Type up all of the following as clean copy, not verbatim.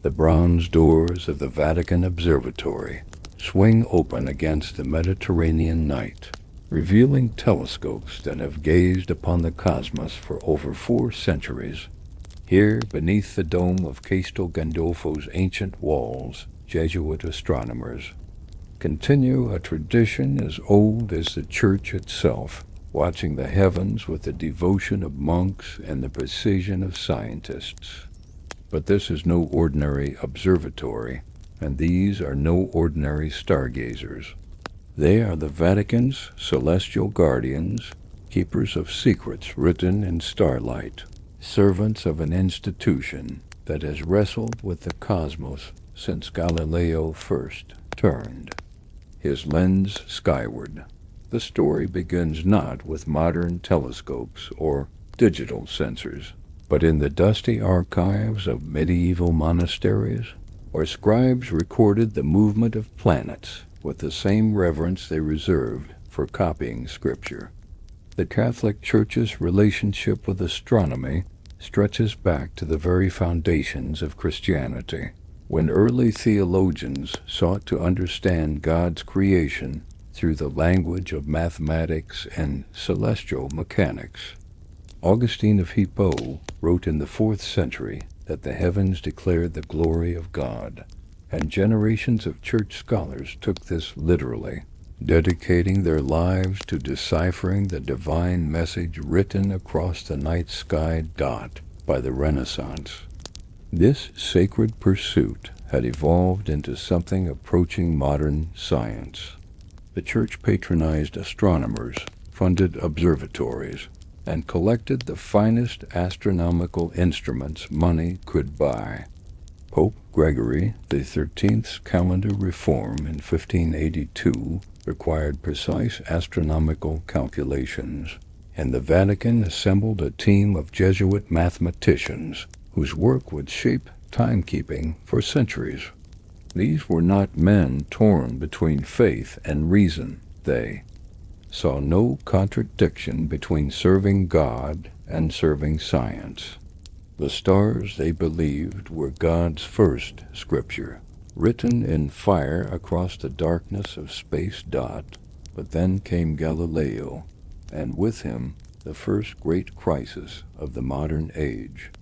The bronze doors of the Vatican Observatory swing open against the Mediterranean night, revealing telescopes that have gazed upon the cosmos for over 4 centuries. Here, beneath the dome of Castel Gandolfo's ancient walls, Jesuit astronomers continue a tradition as old as the Church itself, watching the heavens with the devotion of monks and the precision of scientists. But this is no ordinary observatory, and these are no ordinary stargazers. They are the Vatican's celestial guardians, keepers of secrets written in starlight, servants of an institution that has wrestled with the cosmos since Galileo first turned his lens skyward. The story begins not with modern telescopes or digital sensors, but in the dusty archives of medieval monasteries, where scribes recorded the movement of planets with the same reverence they reserved for copying scripture. The Catholic Church's relationship with astronomy stretches back to the very foundations of Christianity, when early theologians sought to understand God's creation through the language of mathematics and celestial mechanics. Augustine of Hippo wrote in the 4th century that the heavens declared the glory of God, and generations of church scholars took this literally, dedicating their lives to deciphering the divine message written across the night sky dot by the Renaissance. This sacred pursuit had evolved into something approaching modern science. The Church patronized astronomers, funded observatories, and collected the finest astronomical instruments money could buy. Pope Gregory XIII's calendar reform in 1582 required precise astronomical calculations, and the Vatican assembled a team of Jesuit mathematicians whose work would shape timekeeping for centuries. These were not men torn between faith and reason. They saw no contradiction between serving God and serving science. The stars, they believed, were God's first scripture, written in fire across the darkness of space dot. But then came Galileo, and with him the first great crisis of the modern age.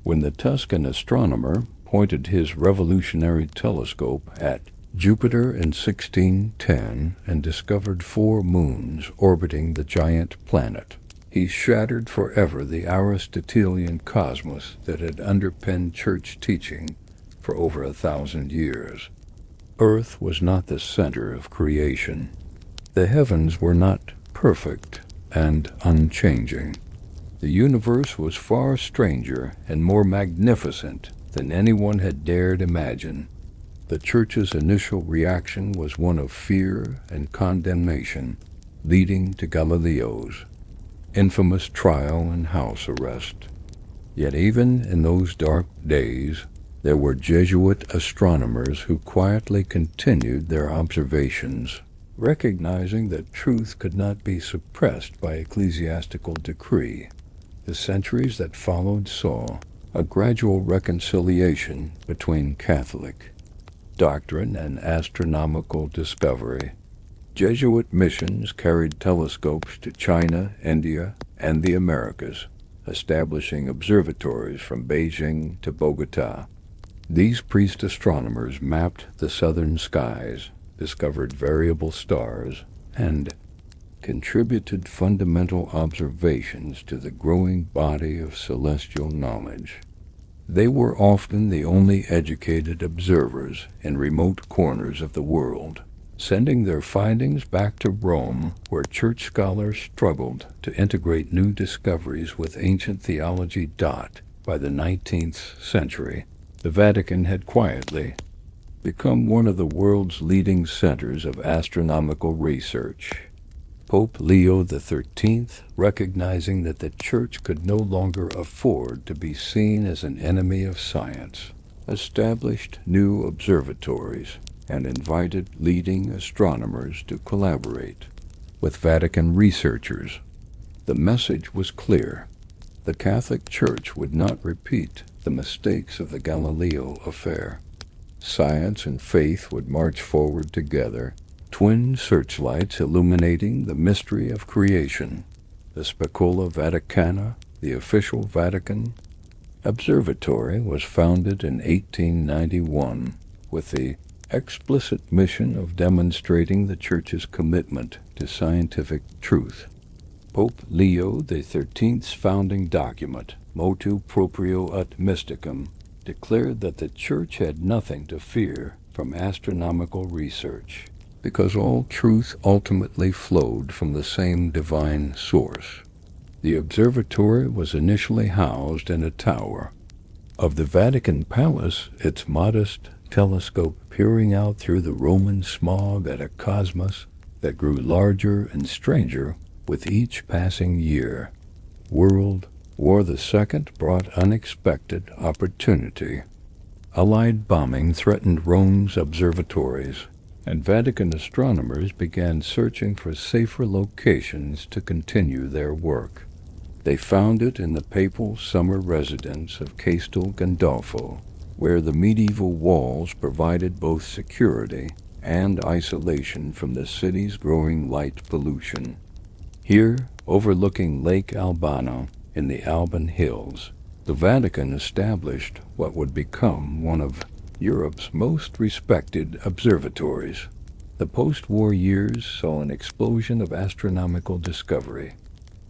When the Tuscan astronomer pointed his revolutionary telescope at Jupiter in 1610 and discovered 4 moons orbiting the giant planet, he shattered forever the Aristotelian cosmos that had underpinned church teaching for over 1,000 years. Earth was not the center of creation. The heavens were not perfect and unchanging. The universe was far stranger and more magnificent than anyone had dared imagine. The Church's initial reaction was one of fear and condemnation, leading to Galileo's infamous trial and house arrest. Yet even in those dark days, there were Jesuit astronomers who quietly continued their observations, recognizing that truth could not be suppressed by ecclesiastical decree. The centuries that followed saw a gradual reconciliation between Catholic doctrine and astronomical discovery. Jesuit missions carried telescopes to China, India, and the Americas, establishing observatories from Beijing to Bogota. These priest astronomers mapped the southern skies, discovered variable stars, and contributed fundamental observations to the growing body of celestial knowledge. They were often the only educated observers in remote corners of the world, sending their findings back to Rome, where church scholars struggled to integrate new discoveries with ancient theology. By the 19th century, the Vatican had quietly become one of the world's leading centers of astronomical research. Pope Leo XIII, recognizing that the Church could no longer afford to be seen as an enemy of science, established new observatories and invited leading astronomers to collaborate with Vatican researchers. The message was clear. The Catholic Church would not repeat the mistakes of the Galileo affair. Science and faith would march forward together, twin searchlights illuminating the mystery of creation. The Spicola Vaticana, the official Vatican observatory, was founded in 1891 with the explicit mission of demonstrating the Church's commitment to scientific truth. Pope Leo XIII's founding document, Motu Proprio ut Mysticum, declared that the Church had nothing to fear from astronomical research, because all truth ultimately flowed from the same divine source. The observatory was initially housed in a tower of the Vatican Palace, its modest telescope peering out through the Roman smog at a cosmos that grew larger and stranger with each passing year. World War II brought unexpected opportunity. Allied bombing threatened Rome's observatories, and Vatican astronomers began searching for safer locations to continue their work. They found it in the papal summer residence of Castel Gandolfo, where the medieval walls provided both security and isolation from the city's growing light pollution. Here, overlooking Lake Albano in the Alban Hills, the Vatican established what would become one of Europe's most respected observatories. The post-war years saw an explosion of astronomical discovery.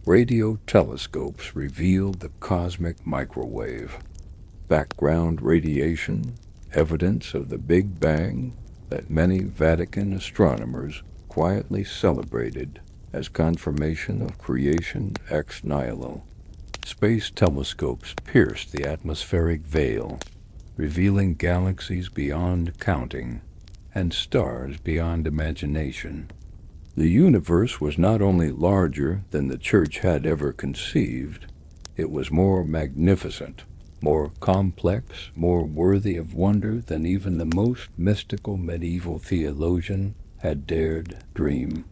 Radio telescopes revealed the cosmic microwave. Background radiation, evidence of the Big Bang that many Vatican astronomers quietly celebrated as confirmation of creation ex nihilo. Space telescopes pierced the atmospheric veil, revealing galaxies beyond counting and stars beyond imagination. The universe was not only larger than the Church had ever conceived, it was more magnificent, more complex, more worthy of wonder than even the most mystical medieval theologian had dared dream.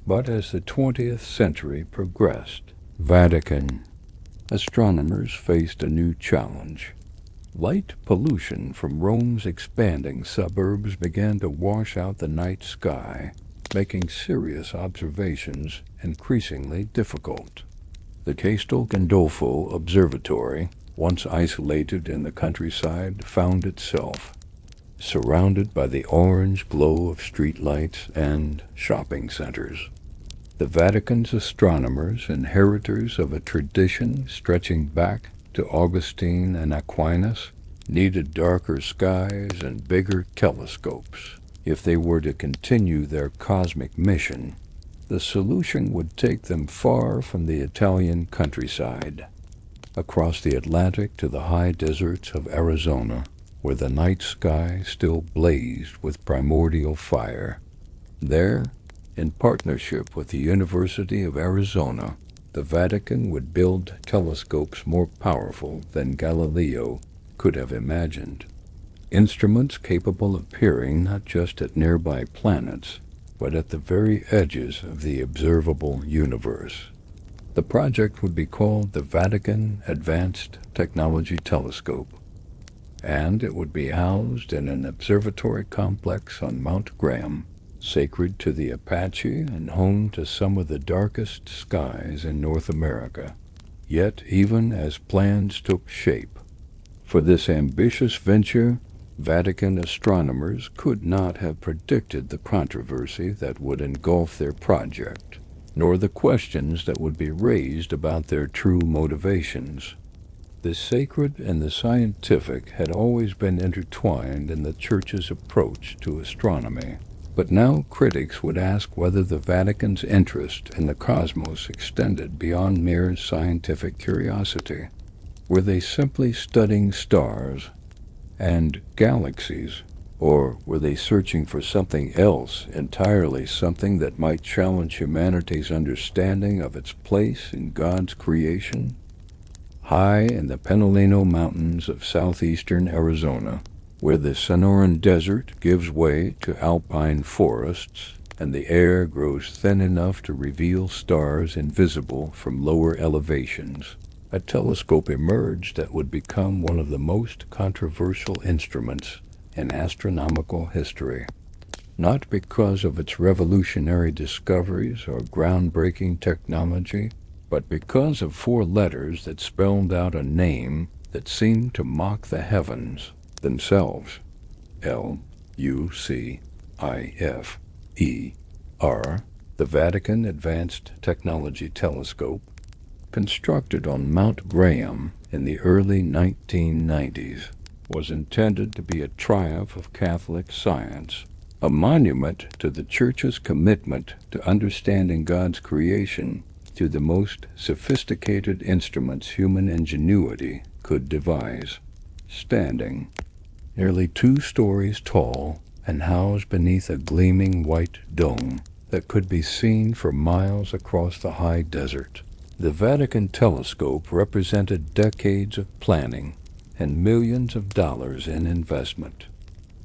But as the 20th century progressed, Vatican astronomers faced a new challenge. Light pollution from Rome's expanding suburbs began to wash out the night sky, making serious observations increasingly difficult. The Castel Gandolfo Observatory, once isolated in the countryside, found itself surrounded by the orange glow of streetlights and shopping centers. The Vatican's astronomers, inheritors of a tradition stretching back to Augustine and Aquinas, needed darker skies and bigger telescopes. If they were to continue their cosmic mission, the solution would take them far from the Italian countryside, across the Atlantic to the high deserts of Arizona, where the night sky still blazed with primordial fire. There, in partnership with the University of Arizona, the Vatican would build telescopes more powerful than Galileo could have imagined. Instruments capable of peering not just at nearby planets, but at the very edges of the observable universe. The project would be called the Vatican Advanced Technology Telescope, and it would be housed in an observatory complex on Mount Graham, sacred to the Apache and home to some of the darkest skies in North America. Yet, even as plans took shape for this ambitious venture, Vatican astronomers could not have predicted the controversy that would engulf their project, nor the questions that would be raised about their true motivations. The sacred and the scientific had always been intertwined in the Church's approach to astronomy. But now critics would ask whether the Vatican's interest in the cosmos extended beyond mere scientific curiosity. Were they simply studying stars and galaxies, or were they searching for something else entirely, something that might challenge humanity's understanding of its place in God's creation? High in the Penileno Mountains of southeastern Arizona, where the Sonoran Desert gives way to alpine forests, and the air grows thin enough to reveal stars invisible from lower elevations, a telescope emerged that would become one of the most controversial instruments in astronomical history. Not because of its revolutionary discoveries or groundbreaking technology, but because of four letters that spelled out a name that seemed to mock the heavens themselves. Lucifer, the Vatican Advanced Technology Telescope, constructed on Mount Graham in the early 1990s, was intended to be a triumph of Catholic science, a monument to the Church's commitment to understanding God's creation through the most sophisticated instruments human ingenuity could devise. Standing nearly 2 stories tall and housed beneath a gleaming white dome that could be seen for miles across the high desert, the Vatican telescope represented decades of planning and millions of dollars in investment.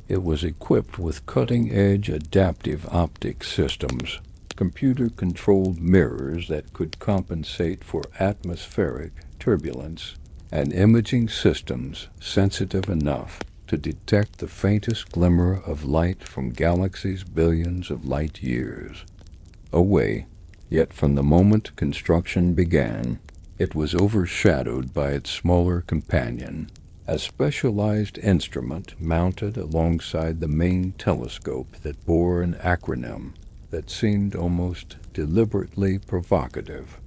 It was equipped with cutting-edge adaptive optic systems, computer-controlled mirrors that could compensate for atmospheric turbulence, and imaging systems sensitive enough to detect the faintest glimmer of light from galaxies billions of light years away. Yet from the moment construction began, it was overshadowed by its smaller companion, a specialized instrument mounted alongside the main telescope that bore an acronym that seemed almost deliberately provocative.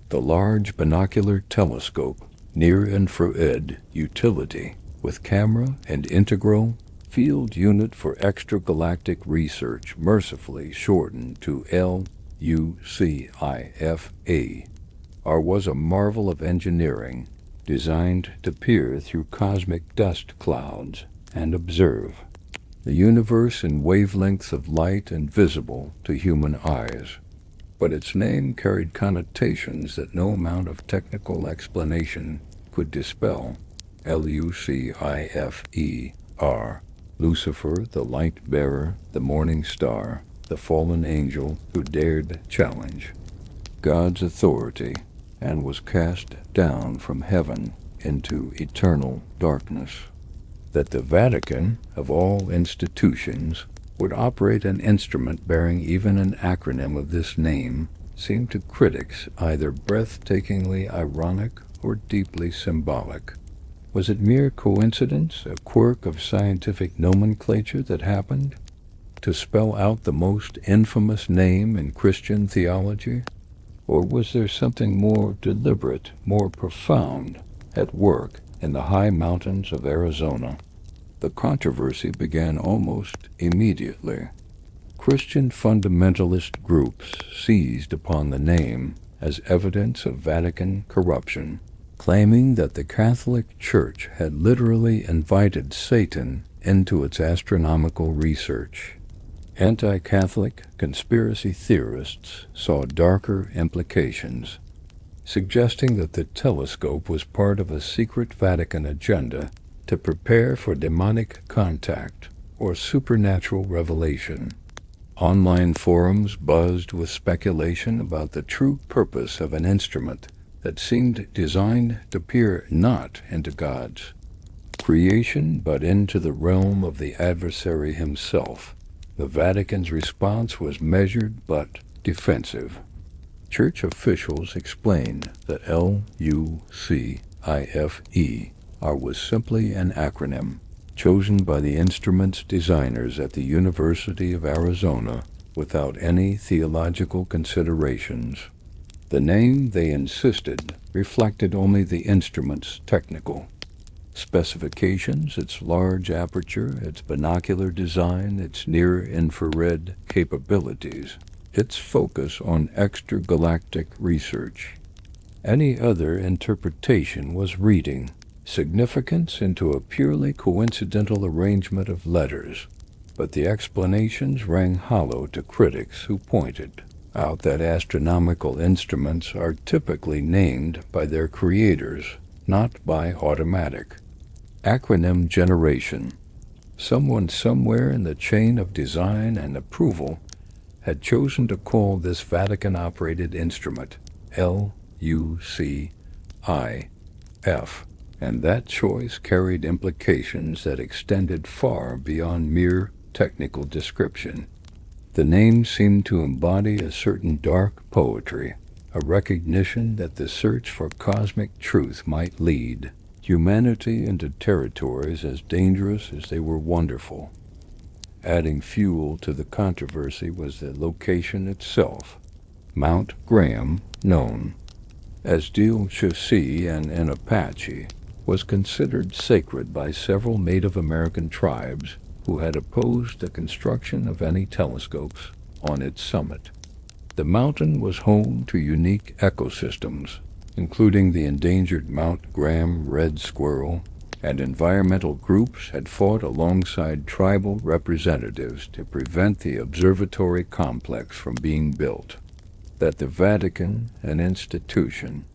The Large Binocular Telescope, Near-Infrared Utility, with Camera and Integral Field Unit for Extragalactic Research, mercifully shortened to LUCIFA, was a marvel of engineering designed to peer through cosmic dust clouds and observe the universe in wavelengths of light invisible to human eyes. But its name carried connotations that no amount of technical explanation could dispel. Lucifer, Lucifer, the light-bearer, the morning star, the fallen angel who dared challenge God's authority and was cast down from heaven into eternal darkness. That the Vatican, of all institutions, would operate an instrument bearing even an acronym of this name seemed to critics either breathtakingly ironic or deeply symbolic. Was it mere coincidence, a quirk of scientific nomenclature that happened to spell out the most infamous name in Christian theology? Or was there something more deliberate, more profound, at work in the high mountains of Arizona? The controversy began almost immediately. Christian fundamentalist groups seized upon the name as evidence of Vatican corruption, claiming that the Catholic Church had literally invited Satan into its astronomical research. Anti-Catholic conspiracy theorists saw darker implications, suggesting that the telescope was part of a secret Vatican agenda to prepare for demonic contact or supernatural revelation. Online forums buzzed with speculation about the true purpose of an instrument that seemed designed to peer not into God's creation but into the realm of the adversary himself. The Vatican's response was measured but defensive. Church officials explained that LUCIFE was simply an acronym chosen by the instrument's designers at the University of Arizona without any theological considerations. The name, they insisted, reflected only the instrument's technical specifications, its large aperture, its binocular design, its near-infrared capabilities, its focus on extragalactic research. Any other interpretation was reading significance into a purely coincidental arrangement of letters, but the explanations rang hollow to critics who pointed out that astronomical instruments are typically named by their creators, not by automatic acronym generation. Someone somewhere in the chain of design and approval had chosen to call this Vatican-operated instrument LUCIFA, I, F, and that choice carried implications that extended far beyond mere technical description. The name seemed to embody a certain dark poetry, a recognition that the search for cosmic truth might lead humanity into territories as dangerous as they were wonderful. Adding fuel to the controversy was the location itself. Mount Graham, known as Del Chaussee and in Apache, was considered sacred by several Native American tribes who had opposed the construction of any telescopes on its summit. The mountain was home to unique ecosystems, including the endangered Mount Graham red squirrel, and environmental groups had fought alongside tribal representatives to prevent the observatory complex from being built. That the Vatican, an institution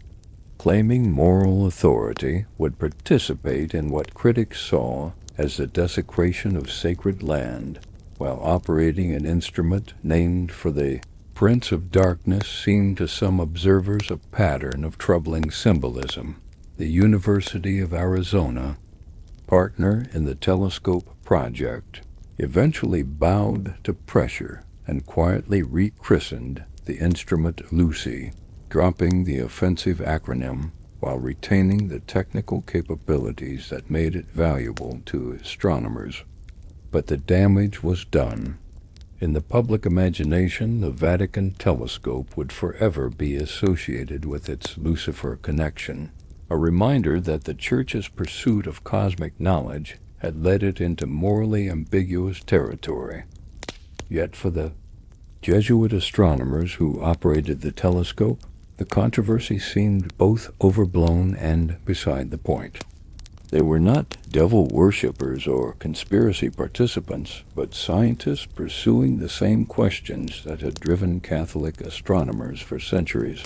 claiming moral authority, would participate in what critics saw as the desecration of sacred land, while operating an instrument named for the Prince of Darkness, seemed to some observers a pattern of troubling symbolism. The University of Arizona, partner in the telescope project, eventually bowed to pressure and quietly rechristened the instrument Lucy, dropping the offensive acronym while retaining the technical capabilities that made it valuable to astronomers. But the damage was done. In the public imagination, the Vatican telescope would forever be associated with its Lucifer connection, a reminder that the Church's pursuit of cosmic knowledge had led it into morally ambiguous territory. Yet for the Jesuit astronomers who operated the telescope, the controversy seemed both overblown and beside the point. They were not devil worshippers or conspiracy participants, but scientists pursuing the same questions that had driven Catholic astronomers for centuries.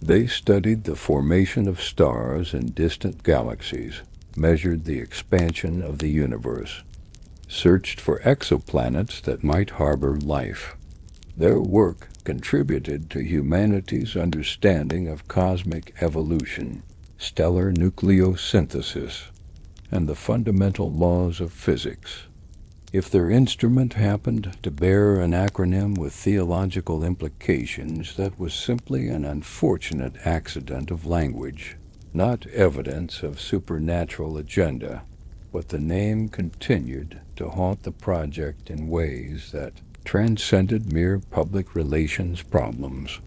They studied the formation of stars in distant galaxies, measured the expansion of the universe, searched for exoplanets that might harbor life. Their work contributed to humanity's understanding of cosmic evolution, stellar nucleosynthesis, and the fundamental laws of physics. If their instrument happened to bear an acronym with theological implications, that was simply an unfortunate accident of language, not evidence of supernatural agenda, but the name continued to haunt the project in ways that transcended mere public relations problems.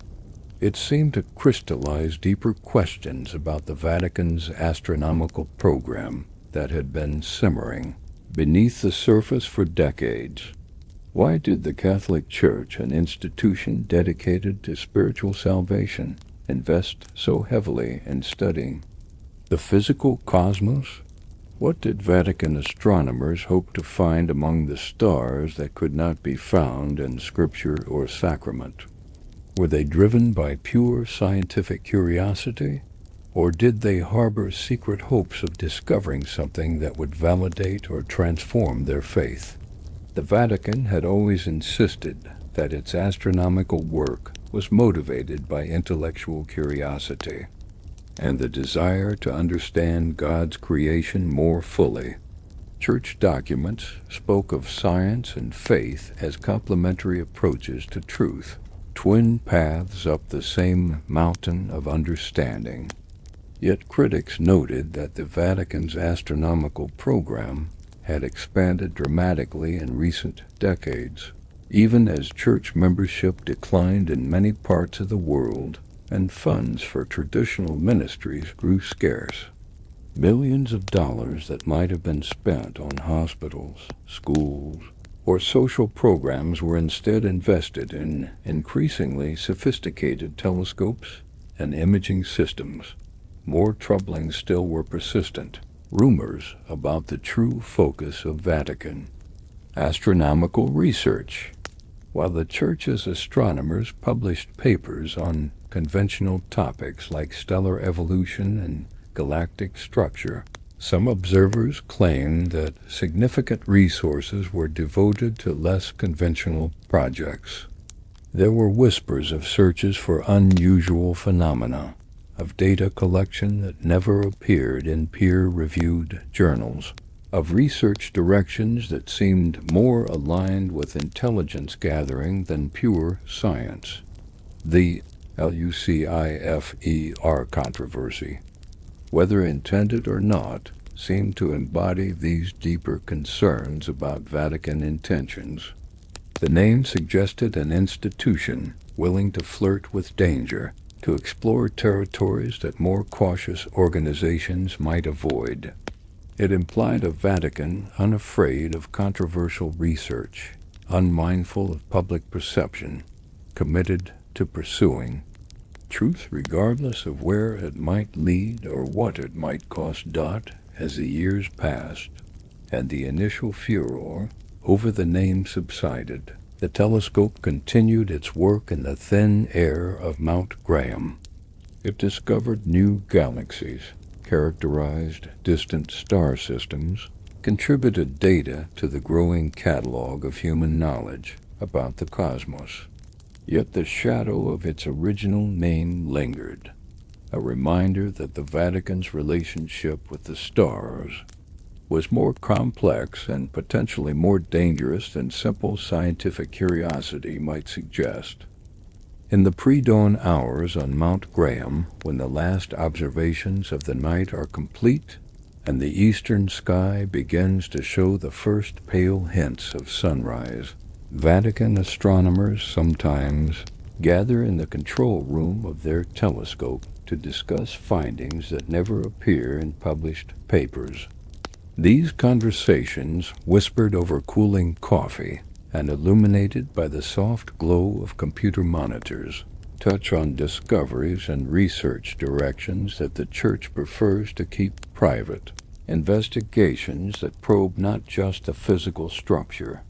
It seemed to crystallize deeper questions about the Vatican's astronomical program that had been simmering beneath the surface for decades. Why did the Catholic Church, an institution dedicated to spiritual salvation, invest so heavily in studying the physical cosmos? What did Vatican astronomers hope to find among the stars that could not be found in Scripture or sacrament? Were they driven by pure scientific curiosity, or did they harbor secret hopes of discovering something that would validate or transform their faith? The Vatican had always insisted that its astronomical work was motivated by intellectual curiosity and the desire to understand God's creation more fully. Church documents spoke of science and faith as complementary approaches to truth, twin paths up the same mountain of understanding. Yet critics noted that the Vatican's astronomical program had expanded dramatically in recent decades, even as church membership declined in many parts of the world and funds for traditional ministries grew scarce. Millions of dollars that might have been spent on hospitals, schools, or social programs were instead invested in increasingly sophisticated telescopes and imaging systems. More troubling still were persistent rumors about the true focus of Vatican astronomical research. While the Church's astronomers published papers on conventional topics like stellar evolution and galactic structure, some observers claimed that significant resources were devoted to less conventional projects. There were whispers of searches for unusual phenomena, of data collection that never appeared in peer-reviewed journals, of research directions that seemed more aligned with intelligence gathering than pure science. The Lucifer controversy, whether intended or not, seemed to embody these deeper concerns about Vatican intentions. The name suggested an institution willing to flirt with danger, to explore territories that more cautious organizations might avoid. It implied a Vatican unafraid of controversial research, unmindful of public perception, committed to pursuing truth regardless of where it might lead or what it might cost. As the years passed and the initial furor over the name subsided, the telescope continued its work in the thin air of Mount Graham. It discovered new galaxies, characterized distant star systems, contributed data to the growing catalog of human knowledge about the cosmos. Yet the shadow of its original name lingered, a reminder that the Vatican's relationship with the stars was more complex and potentially more dangerous than simple scientific curiosity might suggest. In the pre-dawn hours on Mount Graham, when the last observations of the night are complete and the eastern sky begins to show the first pale hints of sunrise, Vatican astronomers sometimes gather in the control room of their telescope to discuss findings that never appear in published papers. These conversations, whispered over cooling coffee and illuminated by the soft glow of computer monitors, touch on discoveries and research directions that the Church prefers to keep private, investigations that probe not just the physical structure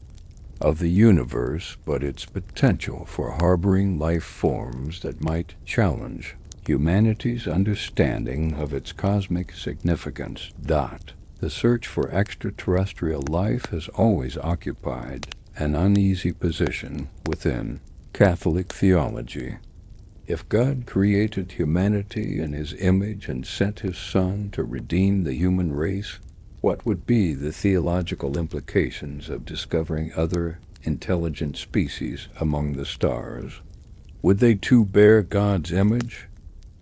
of the universe, but its potential for harboring life forms that might challenge humanity's understanding of its cosmic significance. The search for extraterrestrial life has always occupied an uneasy position within Catholic theology. If God created humanity in His image and sent His Son to redeem the human race, what would be the theological implications of discovering other intelligent species among the stars? Would they too bear God's image?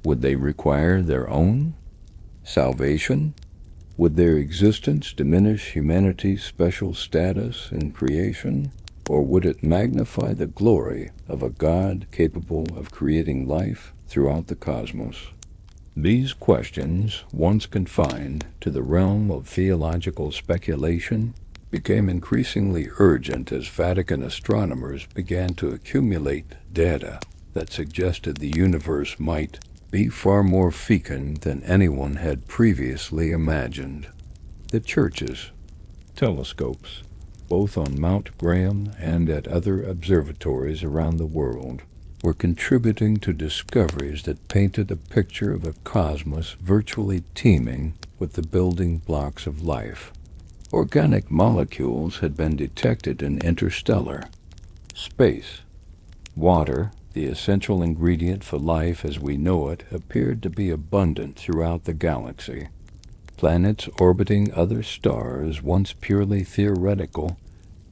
Would they require their own salvation? Would their existence diminish humanity's special status in creation? Or would it magnify the glory of a God capable of creating life throughout the cosmos? These questions, once confined to the realm of theological speculation, became increasingly urgent as Vatican astronomers began to accumulate data that suggested the universe might be far more fecund than anyone had previously imagined. The Church's telescopes, both on Mount Graham and at other observatories around the world, were contributing to discoveries that painted a picture of a cosmos virtually teeming with the building blocks of life. Organic molecules had been detected in interstellar space. Water, the essential ingredient for life as we know it, appeared to be abundant throughout the galaxy. Planets orbiting other stars, once purely theoretical,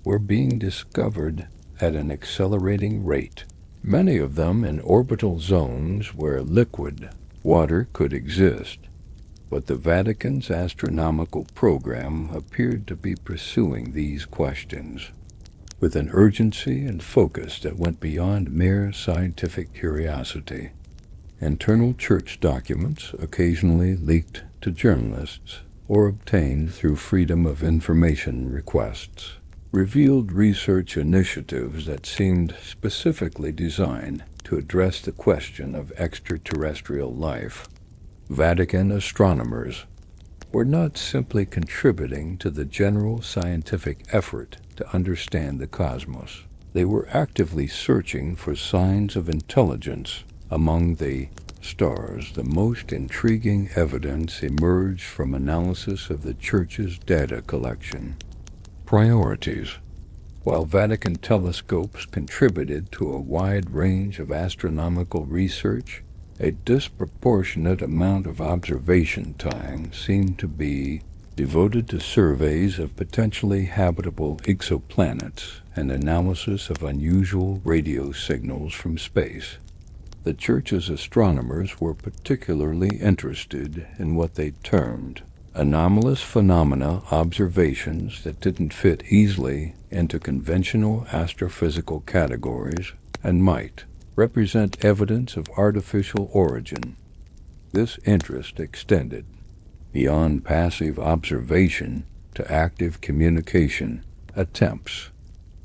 were being discovered at an accelerating rate, many of them in orbital zones where liquid water could exist. But the Vatican's astronomical program appeared to be pursuing these questions with an urgency and focus that went beyond mere scientific curiosity. Internal Church documents, occasionally leaked to journalists or obtained through Freedom of Information requests, revealed research initiatives that seemed specifically designed to address the question of extraterrestrial life. Vatican astronomers were not simply contributing to the general scientific effort to understand the cosmos. They were actively searching for signs of intelligence among the stars. The most intriguing evidence emerged from analysis of the Church's data collection. Priorities. While Vatican telescopes contributed to a wide range of astronomical research, A disproportionate amount of observation time seemed to be devoted to surveys of potentially habitable exoplanets and analysis of unusual radio signals from space. The Church's astronomers were particularly interested in what they termed anomalous phenomena observations that didn't fit easily into conventional astrophysical categories and might represent evidence of artificial origin. This interest extended beyond passive observation to active communication attempts.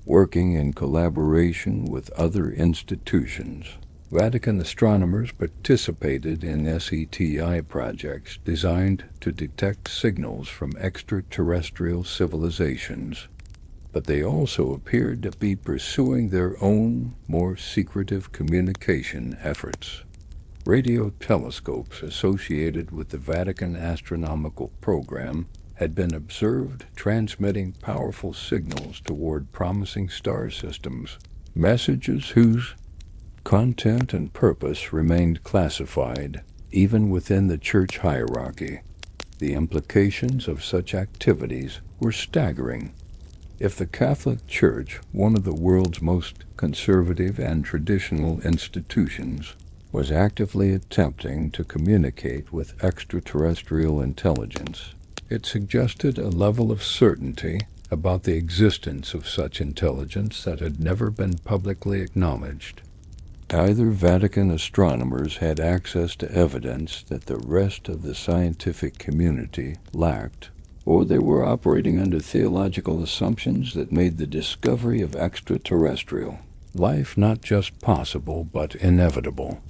Working in collaboration with other institutions, Vatican astronomers participated in SETI projects designed to detect signals from extraterrestrial civilizations, but they also appeared to be pursuing their own, more secretive communication efforts. Radio telescopes associated with the Vatican astronomical program had been observed transmitting powerful signals toward promising star systems, messages whose content and purpose remained classified even within the Church hierarchy. The implications of such activities were staggering. If the Catholic Church, one of the world's most conservative and traditional institutions, was actively attempting to communicate with extraterrestrial intelligence, it suggested a level of certainty about the existence of such intelligence that had never been publicly acknowledged. Either Vatican astronomers had access to evidence that the rest of the scientific community lacked, or they were operating under theological assumptions that made the discovery of extraterrestrial life not just possible but inevitable.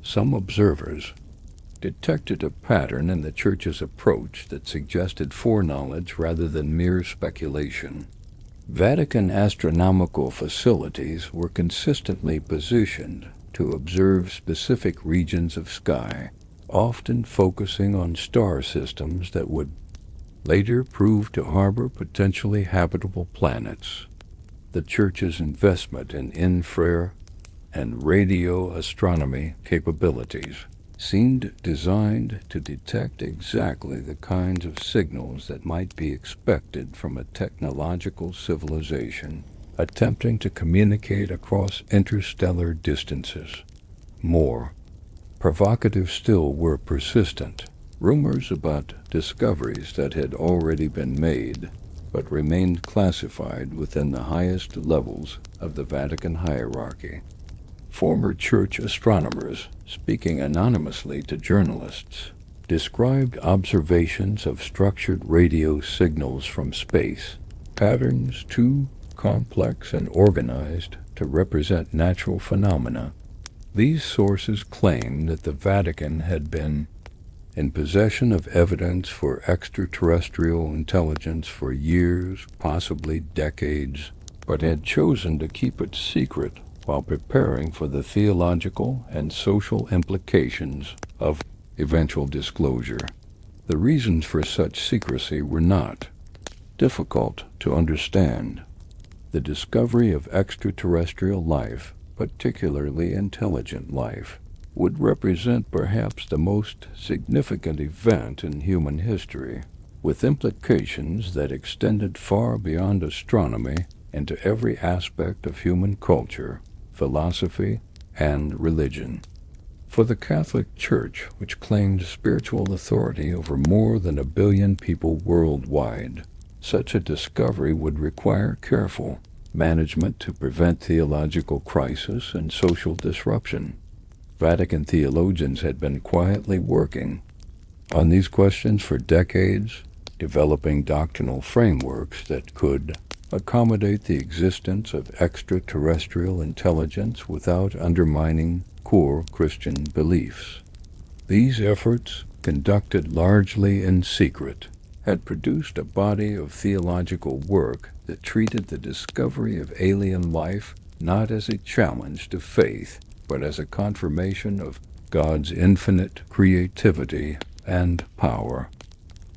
Some observers detected a pattern in the Church's approach that suggested foreknowledge rather than mere speculation. Vatican astronomical facilities were consistently positioned to observe specific regions of sky, often focusing on star systems that would later prove to harbor potentially habitable planets. The Church's investment in infrared and radio astronomy capabilities seemed designed to detect exactly the kinds of signals that might be expected from a technological civilization attempting to communicate across interstellar distances. More provocative still were persistent rumors about discoveries that had already been made but remained classified within the highest levels of the Vatican hierarchy. Former Church astronomers, speaking anonymously to journalists, described observations of structured radio signals from space, patterns too complex and organized to represent natural phenomena. These sources claimed that the Vatican had been in possession of evidence for extraterrestrial intelligence for years, possibly decades, but had chosen to keep it secret while preparing for the theological and social implications of eventual disclosure. The reasons for such secrecy were not difficult to understand. The discovery of extraterrestrial life, particularly intelligent life, would represent perhaps the most significant event in human history, with implications that extended far beyond astronomy into every aspect of human culture, philosophy, and religion. For the Catholic Church, which claimed spiritual authority over more than 1 billion people worldwide, such a discovery would require careful management to prevent theological crisis and social disruption. Vatican theologians had been quietly working on these questions for decades, developing doctrinal frameworks that could accommodate the existence of extraterrestrial intelligence without undermining core Christian beliefs. These efforts, conducted largely in secret, had produced a body of theological work that treated the discovery of alien life not as a challenge to faith, but as a confirmation of God's infinite creativity and power.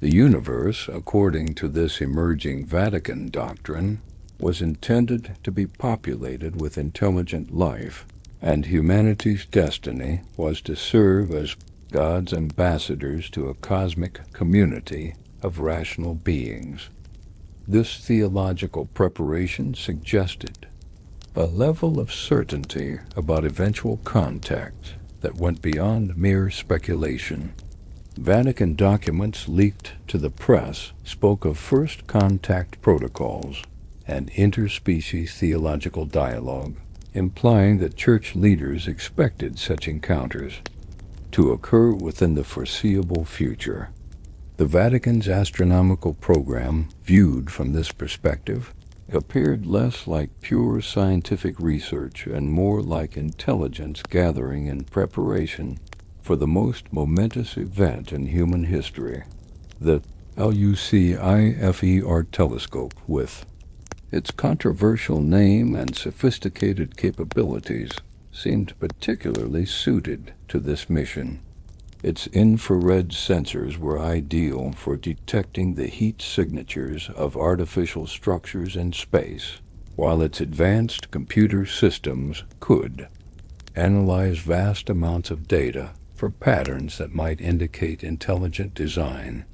The universe, according to this emerging Vatican doctrine, was intended to be populated with intelligent life, and humanity's destiny was to serve as God's ambassadors to a cosmic community of rational beings. This theological preparation suggested a level of certainty about eventual contact that went beyond mere speculation. Vatican documents leaked to the press spoke of first contact protocols and interspecies theological dialogue, implying that church leaders expected such encounters to occur within the foreseeable future. The Vatican's astronomical program, viewed from this perspective, appeared less like pure scientific research and more like intelligence gathering in preparation for the most momentous event in human history. The Lucifer telescope, with its controversial name and sophisticated capabilities, seemed particularly suited to this mission. Its infrared sensors were ideal for detecting the heat signatures of artificial structures in space, while its advanced computer systems could analyze vast amounts of data for patterns that might indicate intelligent design.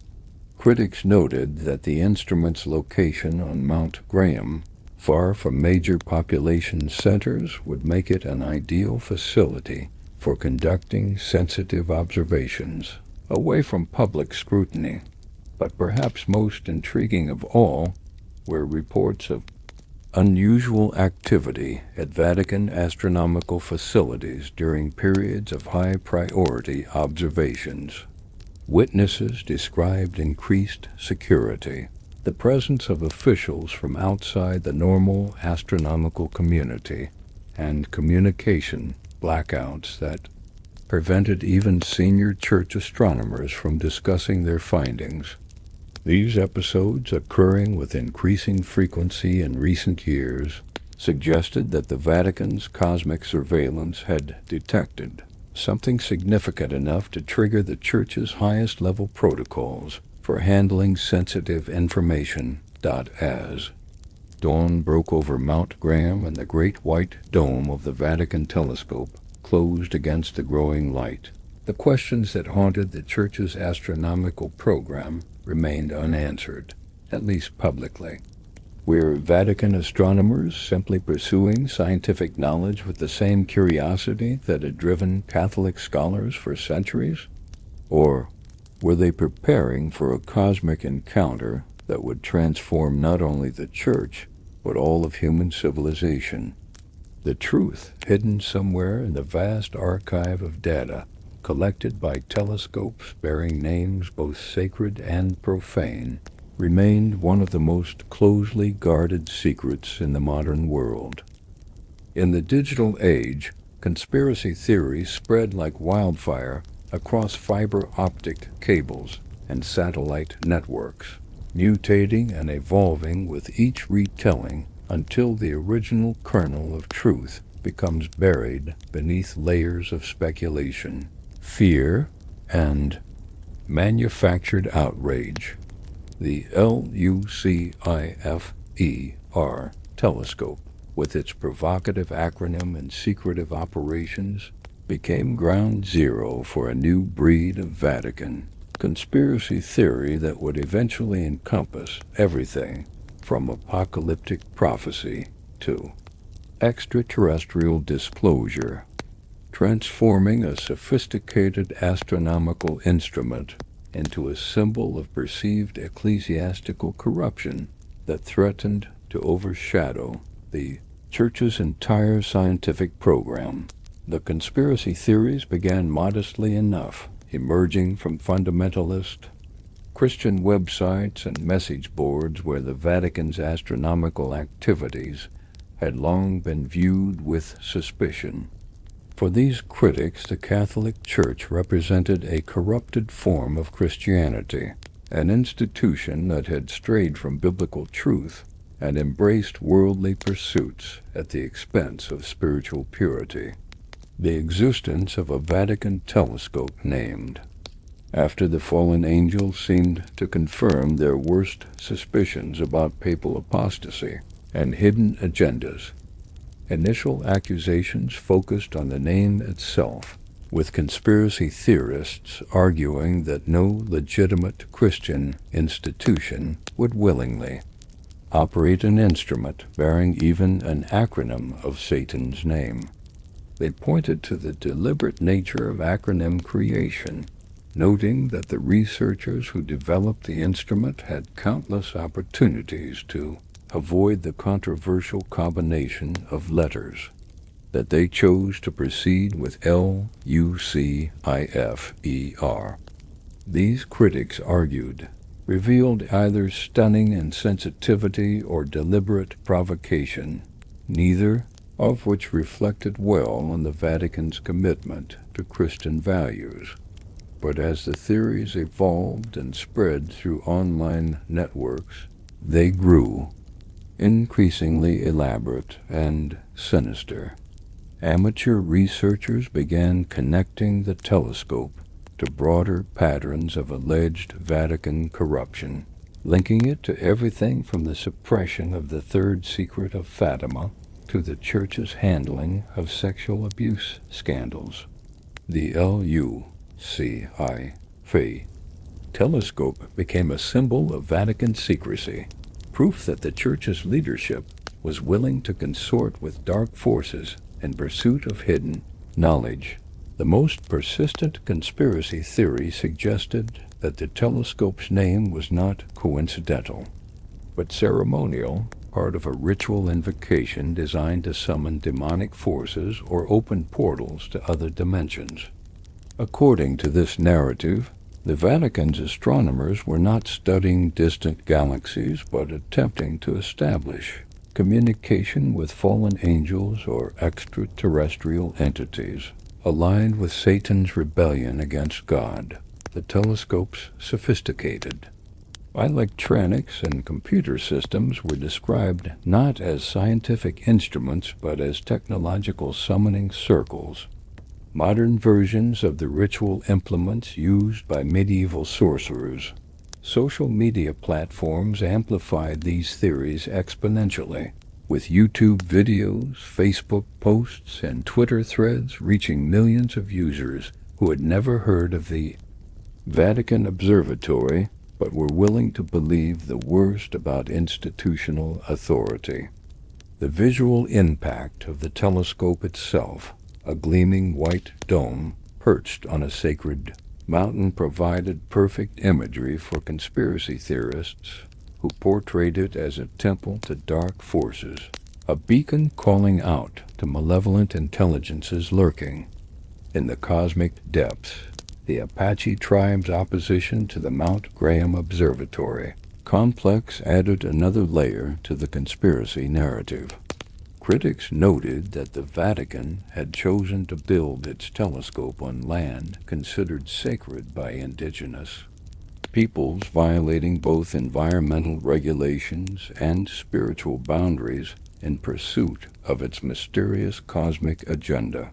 Critics noted that the instrument's location on Mount Graham, far from major population centers, would make it an ideal facility for conducting sensitive observations, away from public scrutiny. But perhaps most intriguing of all were reports of unusual activity at Vatican astronomical facilities during periods of high-priority observations. Witnesses described increased security, the presence of officials from outside the normal astronomical community, and communication blackouts that prevented even senior church astronomers from discussing their findings. These episodes, occurring with increasing frequency in recent years, suggested that the Vatican's cosmic surveillance had detected something significant enough to trigger the Church's highest-level protocols for handling sensitive information. As dawn broke over Mount Graham and the great white dome of the Vatican telescope closed against the growing light, the questions that haunted the Church's astronomical program remained unanswered, at least publicly. Were Vatican astronomers simply pursuing scientific knowledge with the same curiosity that had driven Catholic scholars for centuries? Or were they preparing for a cosmic encounter that would transform not only the Church, but all of human civilization? The truth, hidden somewhere in the vast archive of data collected by telescopes bearing names both sacred and profane, remained one of the most closely guarded secrets in the modern world. In the digital age, conspiracy theories spread like wildfire across fiber optic cables and satellite networks, mutating and evolving with each retelling until the original kernel of truth becomes buried beneath layers of speculation, fear, and manufactured outrage. The LUCIFER telescope, with its provocative acronym and secretive operations, became ground zero for a new breed of Vatican conspiracy theory that would eventually encompass everything from apocalyptic prophecy to extraterrestrial disclosure, transforming a sophisticated astronomical instrument into a symbol of perceived ecclesiastical corruption that threatened to overshadow the Church's entire scientific program. The conspiracy theories began modestly enough, emerging from fundamentalist Christian websites and message boards where the Vatican's astronomical activities had long been viewed with suspicion. For these critics, the Catholic Church represented a corrupted form of Christianity, an institution that had strayed from biblical truth and embraced worldly pursuits at the expense of spiritual purity. The existence of a Vatican telescope named after the fallen angels seemed to confirm their worst suspicions about papal apostasy and hidden agendas. Initial accusations focused on the name itself, with conspiracy theorists arguing that no legitimate Christian institution would willingly operate an instrument bearing even an acronym of Satan's name. They pointed to the deliberate nature of acronym creation, noting that the researchers who developed the instrument had countless opportunities to avoid the controversial combination of letters, that they chose to proceed with Lucifer. These critics argued revealed either stunning insensitivity or deliberate provocation, neither of which reflected well on the Vatican's commitment to Christian values. But as the theories evolved and spread through online networks, they grew increasingly elaborate and sinister. Amateur researchers began connecting the telescope to broader patterns of alleged Vatican corruption, linking it to everything from the suppression of the third secret of Fatima to the Church's handling of sexual abuse scandals. The Lucifer telescope became a symbol of Vatican secrecy, proof that the Church's leadership was willing to consort with dark forces in pursuit of hidden knowledge. The most persistent conspiracy theory suggested that the telescope's name was not coincidental, but ceremonial, part of a ritual invocation designed to summon demonic forces or open portals to other dimensions. According to this narrative, the Vatican's astronomers were not studying distant galaxies, but attempting to establish communication with fallen angels or extraterrestrial entities, aligned with Satan's rebellion against God. The telescope's sophisticated electronics and computer systems were described not as scientific instruments, but as technological summoning circles, modern versions of the ritual implements used by medieval sorcerers. Social media platforms amplified these theories exponentially, with YouTube videos, Facebook posts, and Twitter threads reaching millions of users who had never heard of the Vatican Observatory but were willing to believe the worst about institutional authority. The visual impact of the telescope itself, a gleaming white dome perched on a sacred mountain, provided perfect imagery for conspiracy theorists who portrayed it as a temple to dark forces, a beacon calling out to malevolent intelligences lurking in the cosmic depths. The Apache tribe's opposition to the Mount Graham Observatory complex added another layer to the conspiracy narrative. Critics noted that the Vatican had chosen to build its telescope on land considered sacred by indigenous peoples, violating both environmental regulations and spiritual boundaries in pursuit of its mysterious cosmic agenda.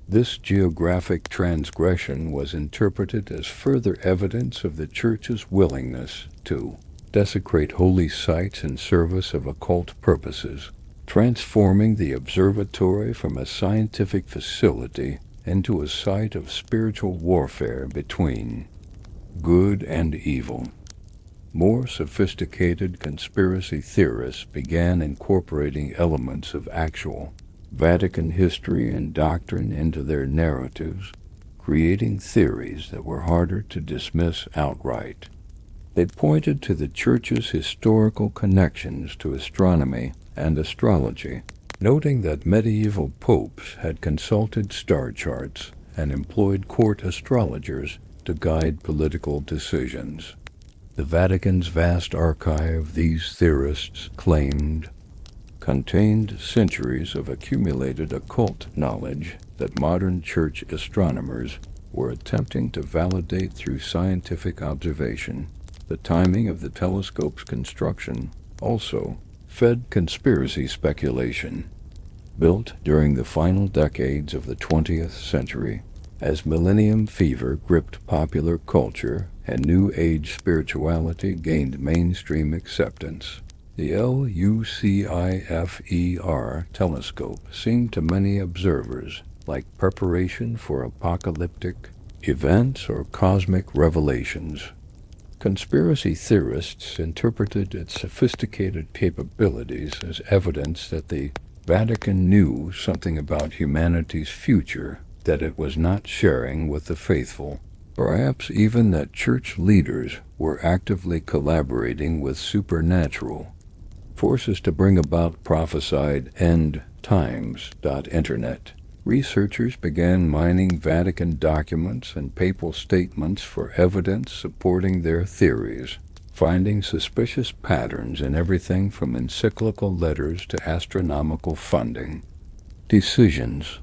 This geographic transgression was interpreted as further evidence of the Church's willingness to desecrate holy sites in service of occult purposes, transforming the observatory from a scientific facility into a site of spiritual warfare between good and evil. More sophisticated conspiracy theorists began incorporating elements of actual Vatican history and doctrine into their narratives, creating theories that were harder to dismiss outright. They pointed to the Church's historical connections to astronomy and astrology, noting that medieval popes had consulted star charts and employed court astrologers to guide political decisions. The Vatican's vast archive, these theorists claimed, contained centuries of accumulated occult knowledge that modern Church astronomers were attempting to validate through scientific observation. The timing of the telescope's construction also fed conspiracy speculation. Built during the final decades of the 20th century, as millennium fever gripped popular culture and New Age spirituality gained mainstream acceptance, The LUCIFER telescope seemed to many observers like preparation for apocalyptic events or cosmic revelations. Conspiracy theorists interpreted its sophisticated capabilities as evidence that the Vatican knew something about humanity's future that it was not sharing with the faithful. Perhaps even that church leaders were actively collaborating with supernatural forces to bring about prophesied end times. Internet. Researchers began mining Vatican documents and papal statements for evidence supporting their theories, finding suspicious patterns in everything from encyclical letters to astronomical funding decisions.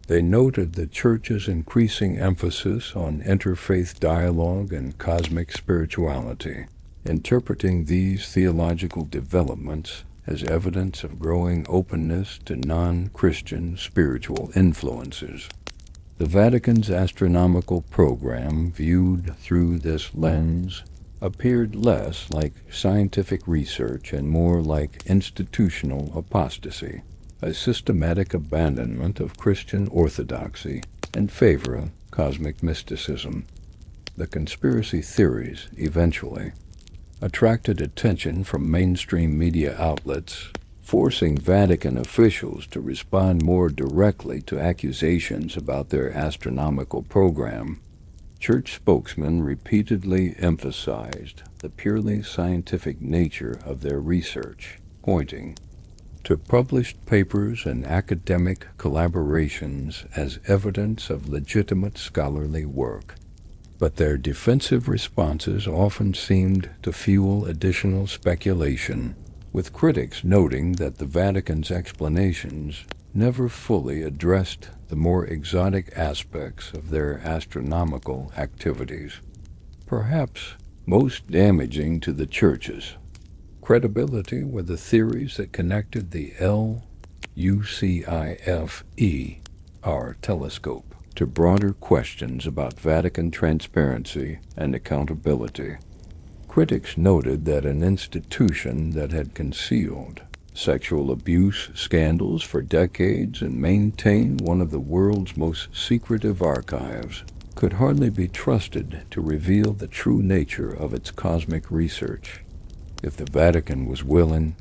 They noted the Church's increasing emphasis on interfaith dialogue and cosmic spirituality, interpreting these theological developments as evidence of growing openness to non-Christian spiritual influences. The Vatican's astronomical program, viewed through this lens, appeared less like scientific research and more like institutional apostasy, a systematic abandonment of Christian orthodoxy in favor of cosmic mysticism. The conspiracy theories, eventually, attracted attention from mainstream media outlets, forcing Vatican officials to respond more directly to accusations about their astronomical program. Church spokesmen repeatedly emphasized the purely scientific nature of their research, pointing to published papers and academic collaborations as evidence of legitimate scholarly work. But their defensive responses often seemed to fuel additional speculation, with critics noting that the Vatican's explanations never fully addressed the more exotic aspects of their astronomical activities. Perhaps most damaging to the Church's credibility were the theories that connected the LUCIFER telescope to broader questions about Vatican transparency and accountability. Critics noted that an institution that had concealed sexual abuse scandals for decades and maintained one of the world's most secretive archives could hardly be trusted to reveal the true nature of its cosmic research. If the Vatican was willing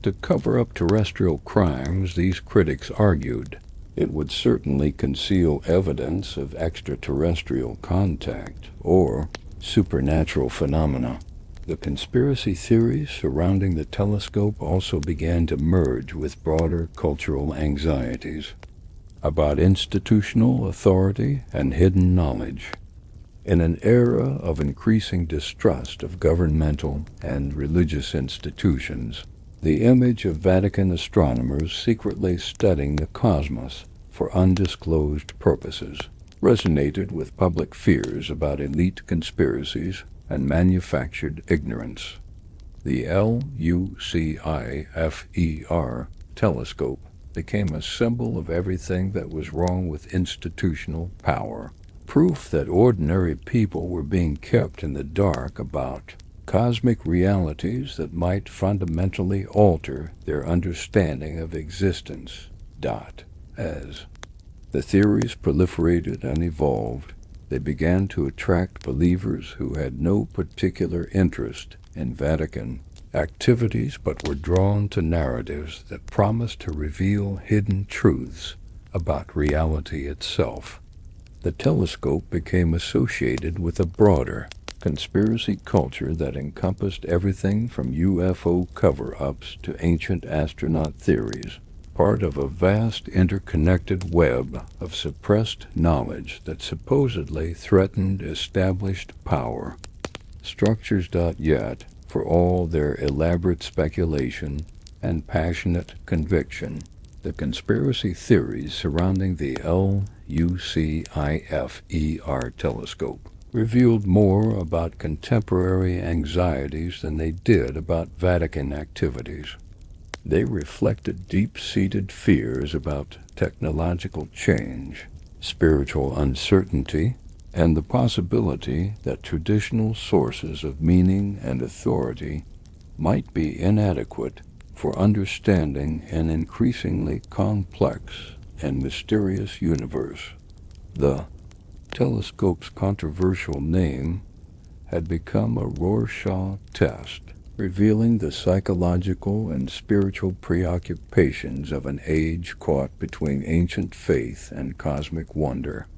to cover up terrestrial crimes, these critics argued, it would certainly conceal evidence of extraterrestrial contact or supernatural phenomena. The conspiracy theories surrounding the telescope also began to merge with broader cultural anxieties about institutional authority and hidden knowledge. In an era of increasing distrust of governmental and religious institutions, the image of Vatican astronomers secretly studying the cosmos for undisclosed purposes resonated with public fears about elite conspiracies and manufactured ignorance. The LUCIFER telescope became a symbol of everything that was wrong with institutional power, proof that ordinary people were being kept in the dark about cosmic realities that might fundamentally alter their understanding of existence. As the theories proliferated and evolved, they began to attract believers who had no particular interest in Vatican activities but were drawn to narratives that promised to reveal hidden truths about reality itself. The telescope became associated with a broader conspiracy culture that encompassed everything from UFO cover-ups to ancient astronaut theories, part of a vast interconnected web of suppressed knowledge that supposedly threatened established power structures. Yet, for all their elaborate speculation and passionate conviction, the conspiracy theories surrounding the LUCIFER telescope revealed more about contemporary anxieties than they did about Vatican activities. They reflected deep-seated fears about technological change, spiritual uncertainty, and the possibility that traditional sources of meaning and authority might be inadequate for understanding an increasingly complex and mysterious universe. The telescope's controversial name had become a Rorschach test, revealing the psychological and spiritual preoccupations of an age caught between ancient faith and cosmic wonder.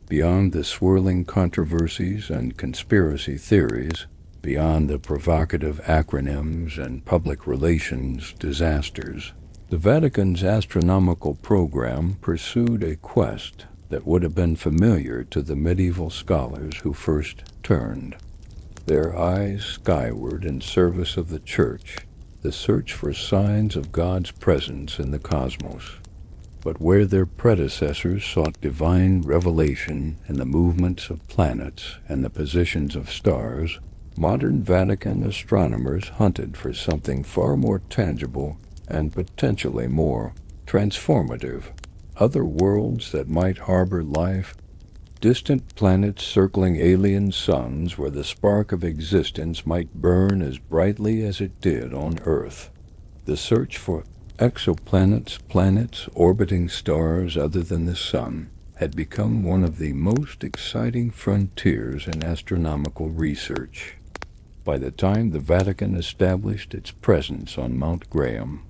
Beyond the swirling controversies and conspiracy theories, beyond the provocative acronyms and public relations disasters, the Vatican's astronomical program pursued a quest that would have been familiar to the medieval scholars who first turned their eyes skyward in service of the Church, the search for signs of God's presence in the cosmos. But where their predecessors sought divine revelation in the movements of planets and the positions of stars, modern Vatican astronomers hunted for something far more tangible and potentially more transformative. Other worlds that might harbor life, distant planets circling alien suns where the spark of existence might burn as brightly as it did on Earth. The search for exoplanets, planets orbiting stars other than the Sun, had become one of the most exciting frontiers in astronomical research. By the time the Vatican established its presence on Mount Graham,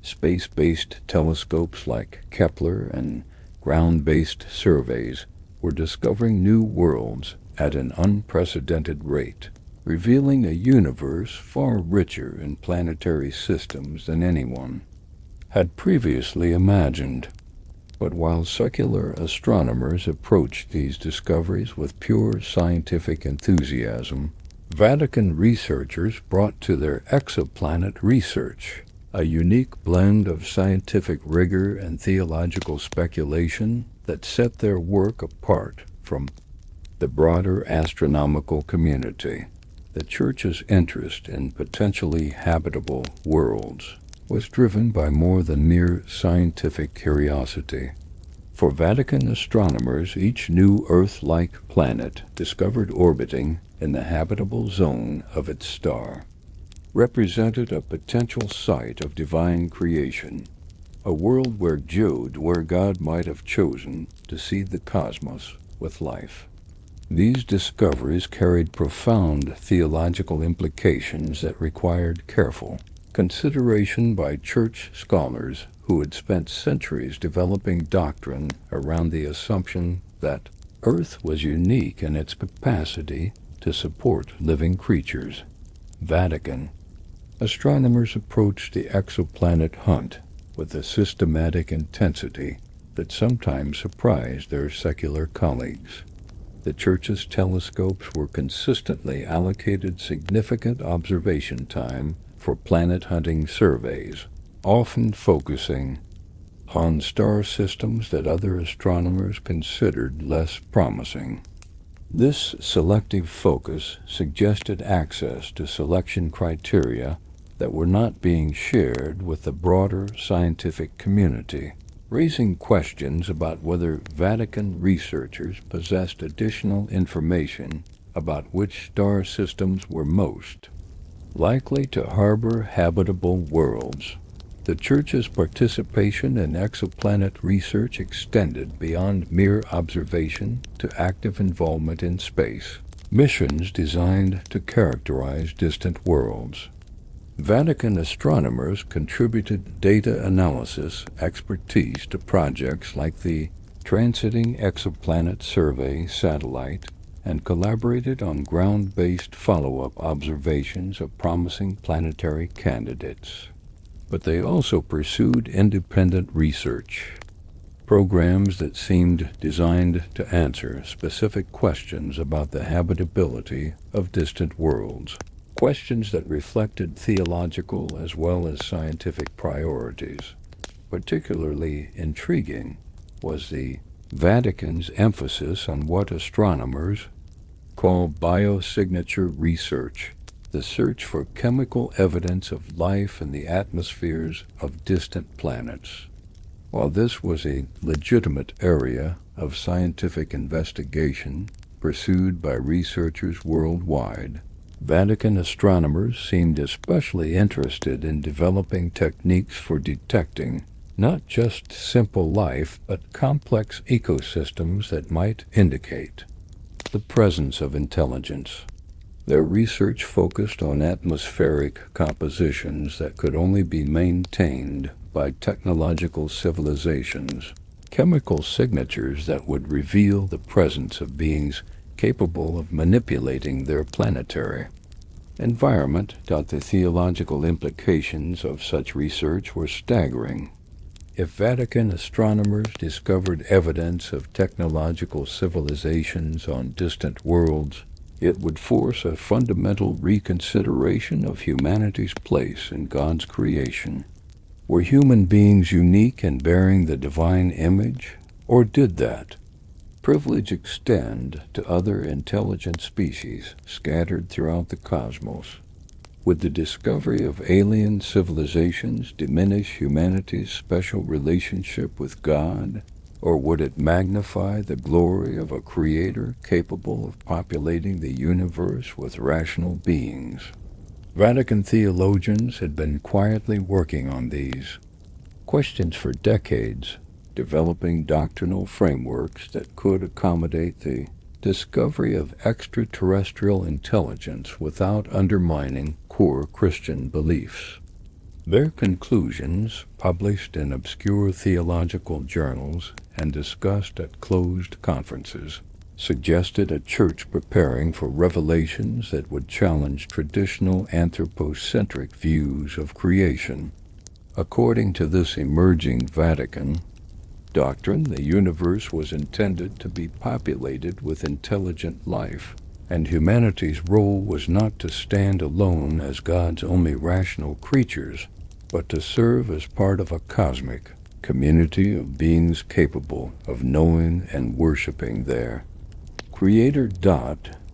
space-based telescopes like Kepler and ground-based surveys were discovering new worlds at an unprecedented rate, revealing a universe far richer in planetary systems than anyone had previously imagined. But while secular astronomers approached these discoveries with pure scientific enthusiasm, Vatican researchers brought to their exoplanet research a unique blend of scientific rigor and theological speculation that set their work apart from the broader astronomical community. The Church's interest in potentially habitable worlds was driven by more than mere scientific curiosity. For Vatican astronomers, each new Earth-like planet discovered orbiting in the habitable zone of its star represented a potential site of divine creation, a world where God might have chosen to seed the cosmos with life. These discoveries carried profound theological implications that required careful consideration by church scholars who had spent centuries developing doctrine around the assumption that Earth was unique in its capacity to support living creatures. Vatican astronomers approached the exoplanet hunt with a systematic intensity that sometimes surprised their secular colleagues. The Church's telescopes were consistently allocated significant observation time for planet-hunting surveys, often focusing on star systems that other astronomers considered less promising. This selective focus suggested access to selection criteria that were not being shared with the broader scientific community, raising questions about whether Vatican researchers possessed additional information about which star systems were most likely to harbor habitable worlds. The Church's participation in exoplanet research extended beyond mere observation to active involvement in space, missions designed to characterize distant worlds. Vatican astronomers contributed data analysis expertise to projects like the Transiting Exoplanet Survey satellite and collaborated on ground-based follow-up observations of promising planetary candidates. But they also pursued independent research, programs that seemed designed to answer specific questions about the habitability of distant worlds, questions that reflected theological as well as scientific priorities. Particularly intriguing was the Vatican's emphasis on what astronomers call biosignature research, the search for chemical evidence of life in the atmospheres of distant planets. While this was a legitimate area of scientific investigation pursued by researchers worldwide, Vatican astronomers seemed especially interested in developing techniques for detecting not just simple life, but complex ecosystems that might indicate the presence of intelligence. Their research focused on atmospheric compositions that could only be maintained by technological civilizations, chemical signatures that would reveal the presence of beings capable of manipulating their planetary environment. The theological implications of such research were staggering. If Vatican astronomers discovered evidence of technological civilizations on distant worlds, it would force a fundamental reconsideration of humanity's place in God's creation. Were human beings unique in bearing the divine image, or did that privilege extend to other intelligent species scattered throughout the cosmos? Would the discovery of alien civilizations diminish humanity's special relationship with God, or would it magnify the glory of a creator capable of populating the universe with rational beings? Vatican theologians had been quietly working on these questions for decades, developing doctrinal frameworks that could accommodate the discovery of extraterrestrial intelligence without undermining core Christian beliefs. Their conclusions, published in obscure theological journals and discussed at closed conferences, suggested a church preparing for revelations that would challenge traditional anthropocentric views of creation. According to this emerging Vatican doctrine, the universe was intended to be populated with intelligent life, and humanity's role was not to stand alone as God's only rational creatures, but to serve as part of a cosmic community of beings capable of knowing and worshiping their Creator.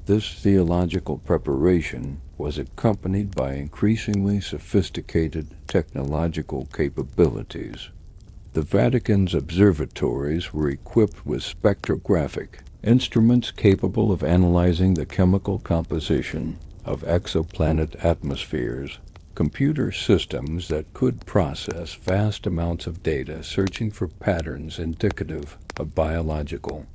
This theological preparation was accompanied by increasingly sophisticated technological capabilities. The Vatican's observatories were equipped with spectrographic instruments capable of analyzing the chemical composition of exoplanet atmospheres, computer systems that could process vast amounts of data searching for patterns indicative of biological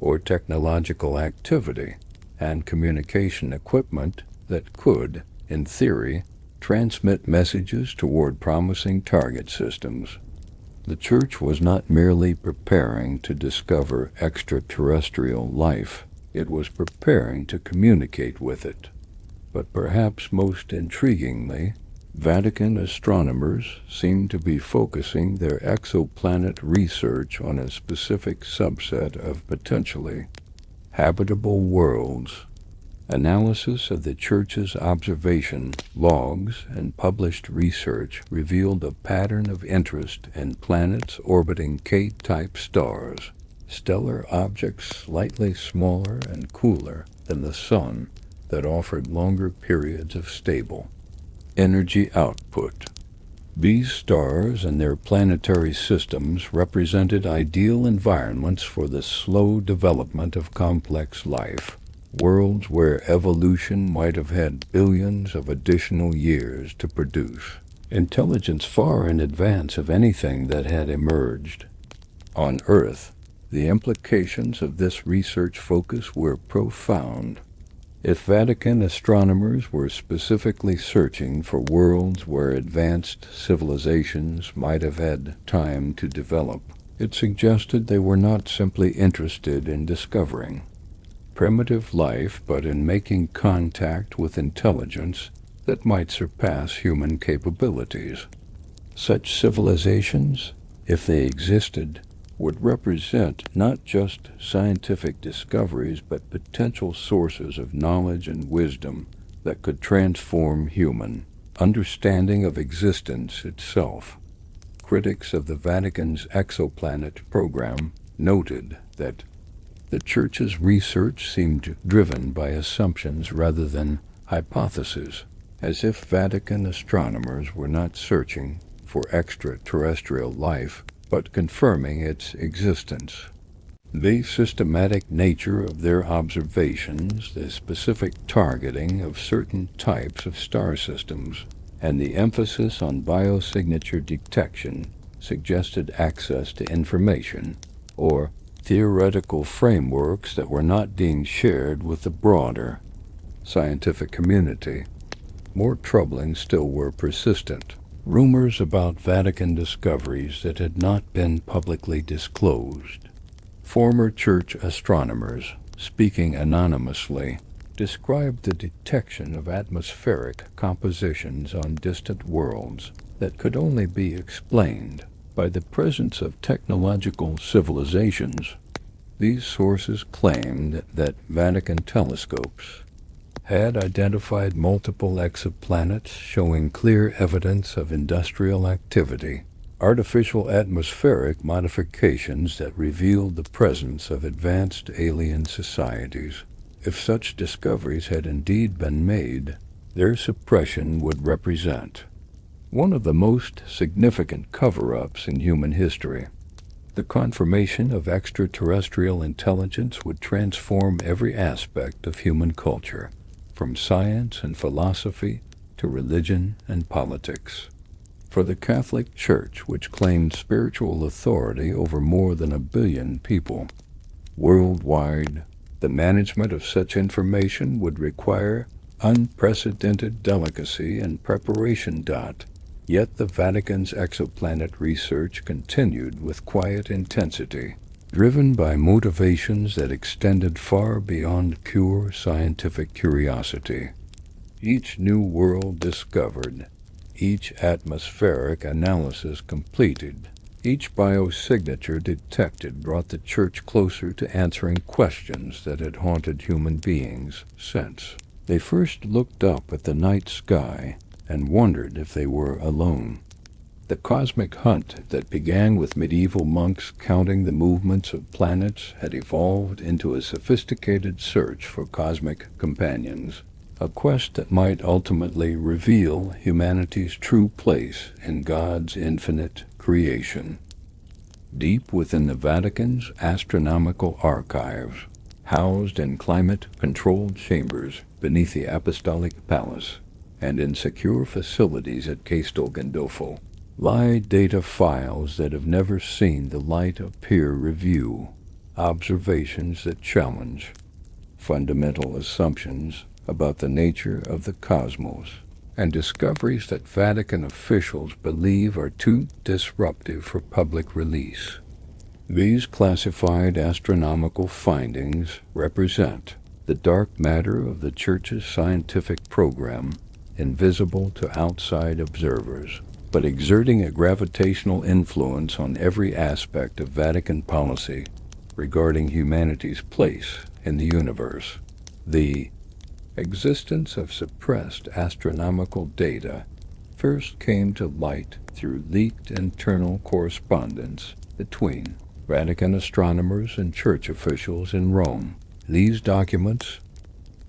or technological activity, and communication equipment that could, in theory, transmit messages toward promising target systems. The Church was not merely preparing to discover extraterrestrial life, it was preparing to communicate with it. But perhaps most intriguingly, Vatican astronomers seem to be focusing their exoplanet research on a specific subset of potentially habitable worlds. Analysis of the Church's observation logs and published research revealed a pattern of interest in planets orbiting K-type stars, stellar objects slightly smaller and cooler than the Sun that offered longer periods of stable energy output. These stars and their planetary systems represented ideal environments for the slow development of complex life, worlds where evolution might have had billions of additional years to produce intelligence far in advance of anything that had emerged on Earth. The implications of this research focus were profound. If Vatican astronomers were specifically searching for worlds where advanced civilizations might have had time to develop, it suggested they were not simply interested in discovering primitive life, but in making contact with intelligence that might surpass human capabilities. Such civilizations, if they existed, would represent not just scientific discoveries, but potential sources of knowledge and wisdom that could transform human understanding of existence itself. Critics of the Vatican's exoplanet program noted that the Church's research seemed driven by assumptions rather than hypotheses, as if Vatican astronomers were not searching for extraterrestrial life, but confirming its existence. The systematic nature of their observations, the specific targeting of certain types of star systems, and the emphasis on biosignature detection suggested access to information, or theoretical frameworks that were not being shared with the broader scientific community. More troubling still were persistent rumors about Vatican discoveries that had not been publicly disclosed. Former church astronomers, speaking anonymously, described the detection of atmospheric compositions on distant worlds that could only be explained by the presence of technological civilizations. These sources claimed that Vatican telescopes had identified multiple exoplanets showing clear evidence of industrial activity, artificial atmospheric modifications that revealed the presence of advanced alien societies. If such discoveries had indeed been made, their suppression would represent one of the most significant cover-ups in human history. The confirmation of extraterrestrial intelligence would transform every aspect of human culture, from science and philosophy to religion and politics. For the Catholic Church, which claimed spiritual authority over more than 1 billion people worldwide, the management of such information would require unprecedented delicacy and preparation. Yet the Vatican's exoplanet research continued with quiet intensity, driven by motivations that extended far beyond pure scientific curiosity. Each new world discovered, each atmospheric analysis completed, each biosignature detected brought the Church closer to answering questions that had haunted human beings since they first looked up at the night sky and wondered if they were alone. The cosmic hunt that began with medieval monks counting the movements of planets had evolved into a sophisticated search for cosmic companions, a quest that might ultimately reveal humanity's true place in God's infinite creation. Deep within the Vatican's astronomical archives, housed in climate-controlled chambers beneath the Apostolic Palace, and in secure facilities at Castel Gandolfo, lie data files that have never seen the light of peer review, observations that challenge fundamental assumptions about the nature of the cosmos, and discoveries that Vatican officials believe are too disruptive for public release. These classified astronomical findings represent the dark matter of the Church's scientific program, invisible to outside observers, but exerting a gravitational influence on every aspect of Vatican policy regarding humanity's place in the universe. The existence of suppressed astronomical data first came to light through leaked internal correspondence between Vatican astronomers and church officials in Rome. These documents,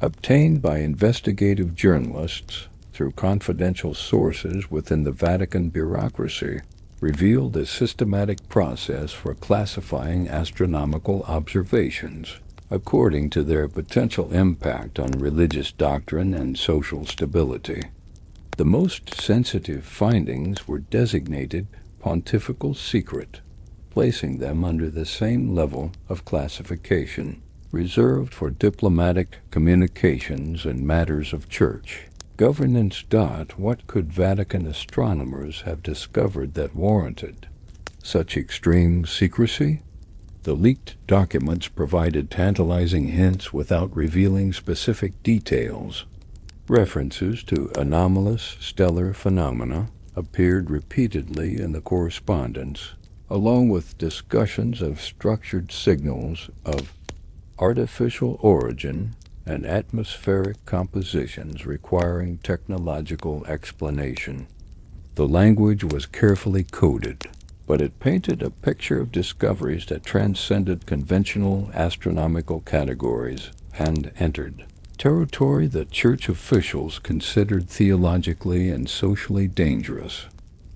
obtained by investigative journalists through confidential sources within the Vatican bureaucracy, revealed a systematic process for classifying astronomical observations according to their potential impact on religious doctrine and social stability. The most sensitive findings were designated pontifical secret, placing them under the same level of classification reserved for diplomatic communications and matters of church governance. What could Vatican astronomers have discovered that warranted such extreme secrecy? The leaked documents provided tantalizing hints without revealing specific details. References to anomalous stellar phenomena appeared repeatedly in the correspondence, along with discussions of structured signals of artificial origin and atmospheric compositions requiring technological explanation. The language was carefully coded, but it painted a picture of discoveries that transcended conventional astronomical categories and entered territory that church officials considered theologically and socially dangerous.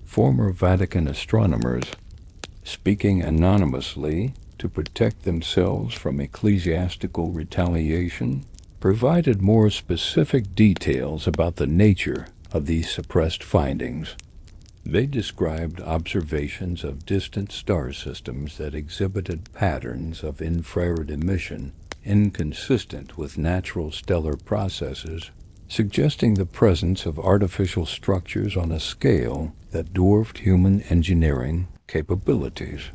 Former Vatican astronomers, speaking anonymously, to protect themselves from ecclesiastical retaliation, provided more specific details about the nature of these suppressed findings. They described observations of distant star systems that exhibited patterns of infrared emission inconsistent with natural stellar processes, suggesting the presence of artificial structures on a scale that dwarfed human engineering capabilities.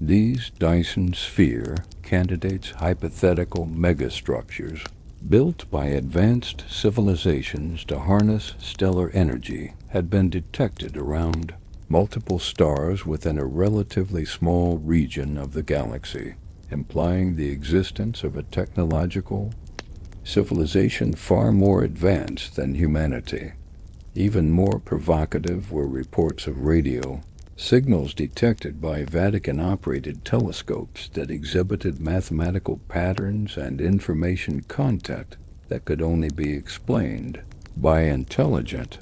These Dyson sphere candidates hypothetical megastructures built by advanced civilizations to harness stellar energy had been detected around multiple stars within a relatively small region of the galaxy, implying the existence of a technological civilization far more advanced than humanity. Even more provocative were reports of radio signals detected by Vatican-operated telescopes that exhibited mathematical patterns and information content that could only be explained by intelligent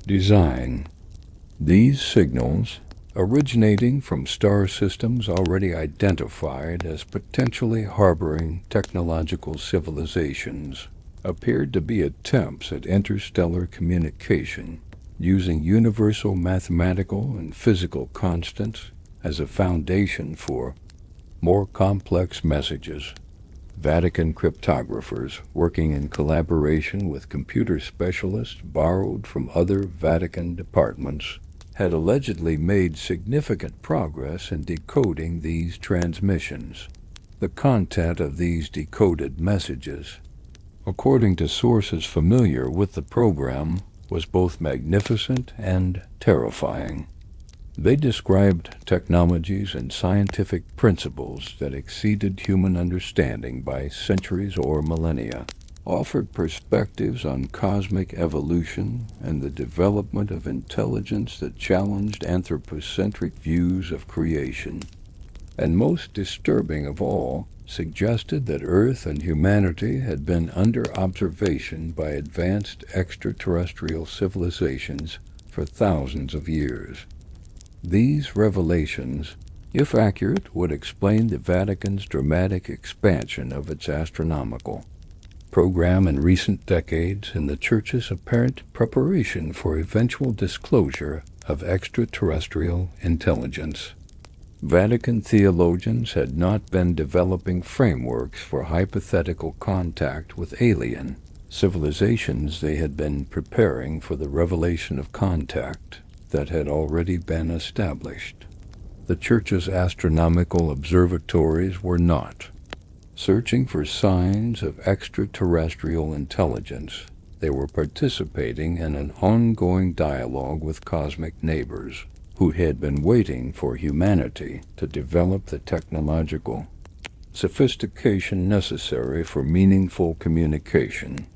design. These signals, originating from star systems already identified as potentially harboring technological civilizations, appeared to be attempts at interstellar communication using universal mathematical and physical constants as a foundation for more complex messages. Vatican cryptographers, working in collaboration with computer specialists borrowed from other Vatican departments, had allegedly made significant progress in decoding these transmissions. The content of these decoded messages, according to sources familiar with the program, was both magnificent and terrifying. They described technologies and scientific principles that exceeded human understanding by centuries or millennia, offered perspectives on cosmic evolution and the development of intelligence that challenged anthropocentric views of creation, and most disturbing of all, suggested that Earth and humanity had been under observation by advanced extraterrestrial civilizations for thousands of years. These revelations, if accurate, would explain the Vatican's dramatic expansion of its astronomical program in recent decades and the Church's apparent preparation for eventual disclosure of extraterrestrial intelligence. Vatican theologians had not been developing frameworks for hypothetical contact with alien civilizations. They had been preparing for the revelation of contact that had already been established. The Church's astronomical observatories were not searching for signs of extraterrestrial intelligence. They were participating in an ongoing dialogue with cosmic neighbors who had been waiting for humanity to develop the technological sophistication necessary for meaningful communication.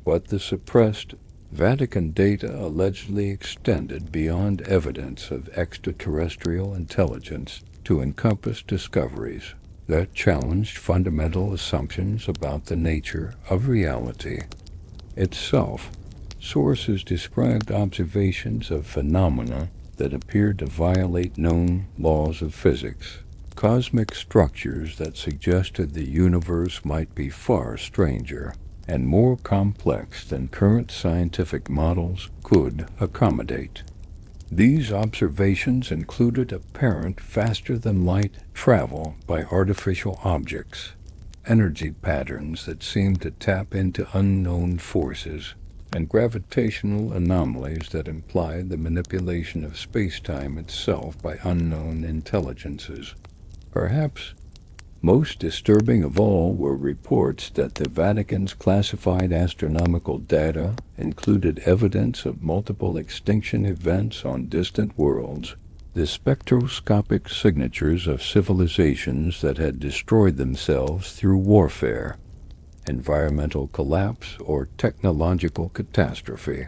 But the suppressed Vatican data allegedly extended beyond evidence of extraterrestrial intelligence to encompass discoveries that challenged fundamental assumptions about the nature of reality itself. Sources described observations of phenomena that appeared to violate known laws of physics, cosmic structures that suggested the universe might be far stranger and more complex than current scientific models could accommodate. These observations included apparent faster-than-light travel by artificial objects, energy patterns that seemed to tap into unknown forces, and gravitational anomalies that implied the manipulation of space-time itself by unknown intelligences. Perhaps most disturbing of all were reports that the Vatican's classified astronomical data included evidence of multiple extinction events on distant worlds, the spectroscopic signatures of civilizations that had destroyed themselves through warfare, environmental collapse, or technological catastrophe.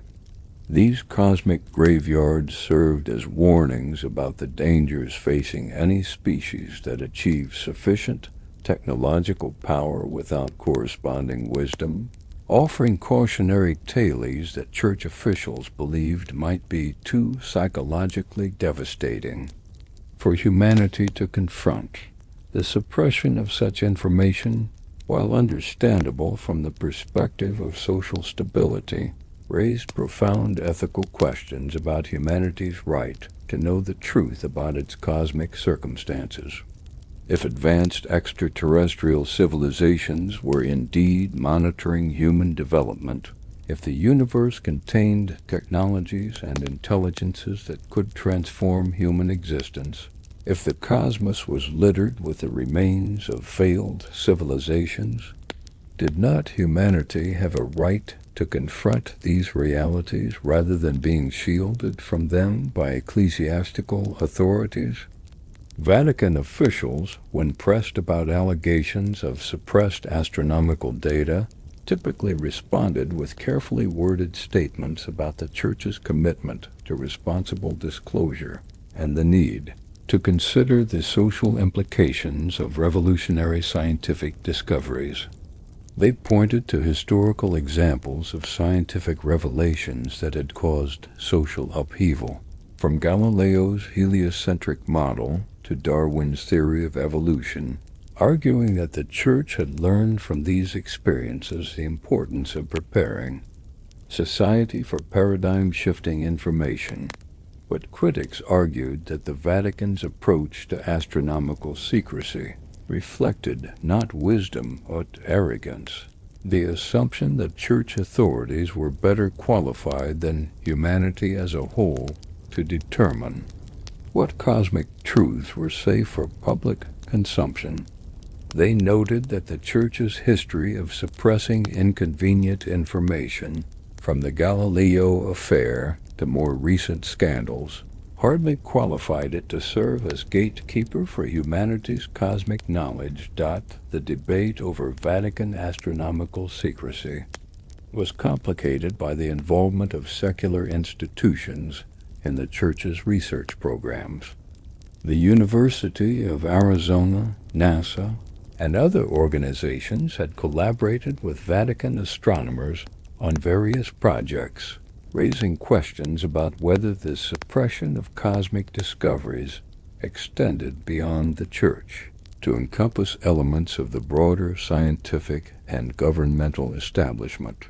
These cosmic graveyards served as warnings about the dangers facing any species that achieved sufficient technological power without corresponding wisdom, offering cautionary tales that church officials believed might be too psychologically devastating for humanity to confront. The suppression of such information, while understandable from the perspective of social stability, raised profound ethical questions about humanity's right to know the truth about its cosmic circumstances. If advanced extraterrestrial civilizations were indeed monitoring human development, if the universe contained technologies and intelligences that could transform human existence, if the cosmos was littered with the remains of failed civilizations, did not humanity have a right to confront these realities rather than being shielded from them by ecclesiastical authorities? Vatican officials, when pressed about allegations of suppressed astronomical data, typically responded with carefully worded statements about the Church's commitment to responsible disclosure and the need to consider the social implications of revolutionary scientific discoveries. They pointed to historical examples of scientific revelations that had caused social upheaval, from Galileo's heliocentric model to Darwin's theory of evolution, arguing that the Church had learned from these experiences the importance of preparing society for paradigm-shifting information. But critics argued that the Vatican's approach to astronomical secrecy reflected not wisdom but arrogance, the assumption that Church authorities were better qualified than humanity as a whole to determine what cosmic truths were safe for public consumption. They noted that the Church's history of suppressing inconvenient information, from the Galileo affair to more recent scandals, hardly qualified it to serve as gatekeeper for humanity's cosmic knowledge. The debate over Vatican astronomical secrecy was complicated by the involvement of secular institutions in the Church's research programs. The University of Arizona, NASA, and other organizations had collaborated with Vatican astronomers on various projects, raising questions about whether the suppression of cosmic discoveries extended beyond the Church to encompass elements of the broader scientific and governmental establishment.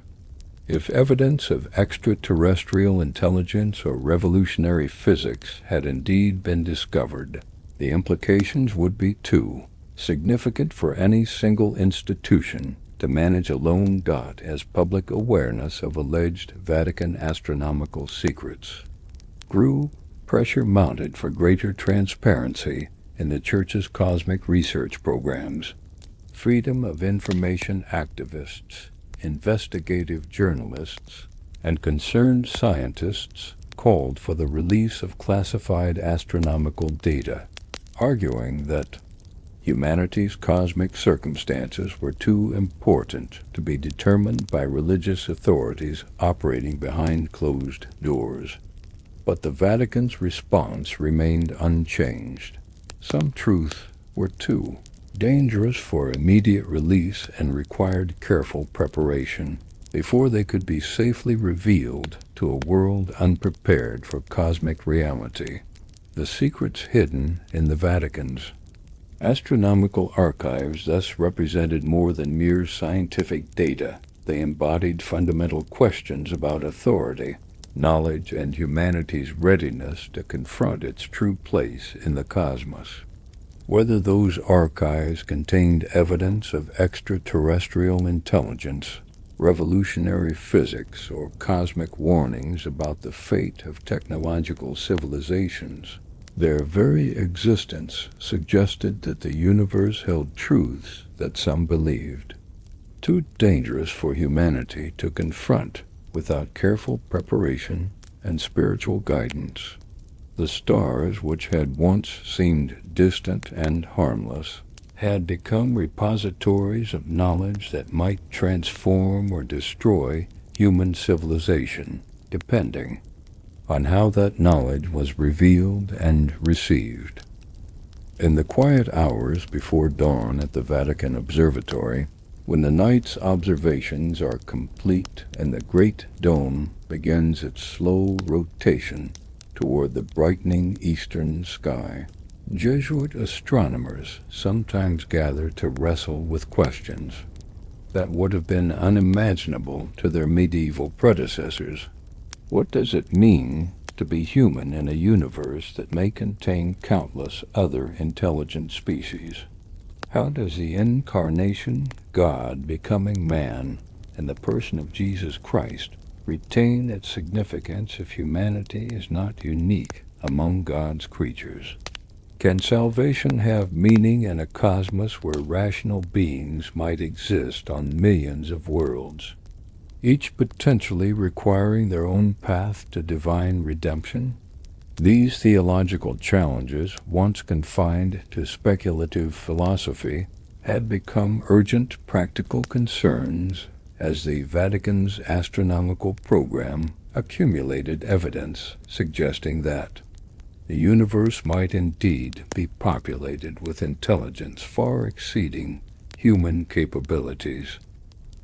If evidence of extraterrestrial intelligence or revolutionary physics had indeed been discovered, the implications would be too significant for any single institution to manage alone. As public awareness of alleged Vatican astronomical secrets grew, pressure mounted for greater transparency in the Church's cosmic research programs. Freedom of information activists, investigative journalists, and concerned scientists called for the release of classified astronomical data, arguing that humanity's cosmic circumstances were too important to be determined by religious authorities operating behind closed doors. But the Vatican's response remained unchanged. Some truths were too dangerous for immediate release and required careful preparation before they could be safely revealed to a world unprepared for cosmic reality. The secrets hidden in the Vatican's astronomical archives thus represented more than mere scientific data. They embodied fundamental questions about authority, knowledge, and humanity's readiness to confront its true place in the cosmos. Whether those archives contained evidence of extraterrestrial intelligence, revolutionary physics, or cosmic warnings about the fate of technological civilizations, their very existence suggested that the universe held truths that some believed too dangerous for humanity to confront without careful preparation and spiritual guidance. The stars, which had once seemed distant and harmless, had become repositories of knowledge that might transform or destroy human civilization, depending on how that knowledge was revealed and received. In the quiet hours before dawn at the Vatican Observatory, when the night's observations are complete and the great dome begins its slow rotation toward the brightening eastern sky, Jesuit astronomers sometimes gather to wrestle with questions that would have been unimaginable to their medieval predecessors. What does it mean to be human in a universe that may contain countless other intelligent species? How does the incarnation, God becoming man, in the person of Jesus Christ, retain its significance if humanity is not unique among God's creatures? Can salvation have meaning in a cosmos where rational beings might exist on millions of worlds, each potentially requiring their own path to divine redemption? These theological challenges, once confined to speculative philosophy, had become urgent practical concerns as the Vatican's astronomical program accumulated evidence suggesting that the universe might indeed be populated with intelligence far exceeding human capabilities.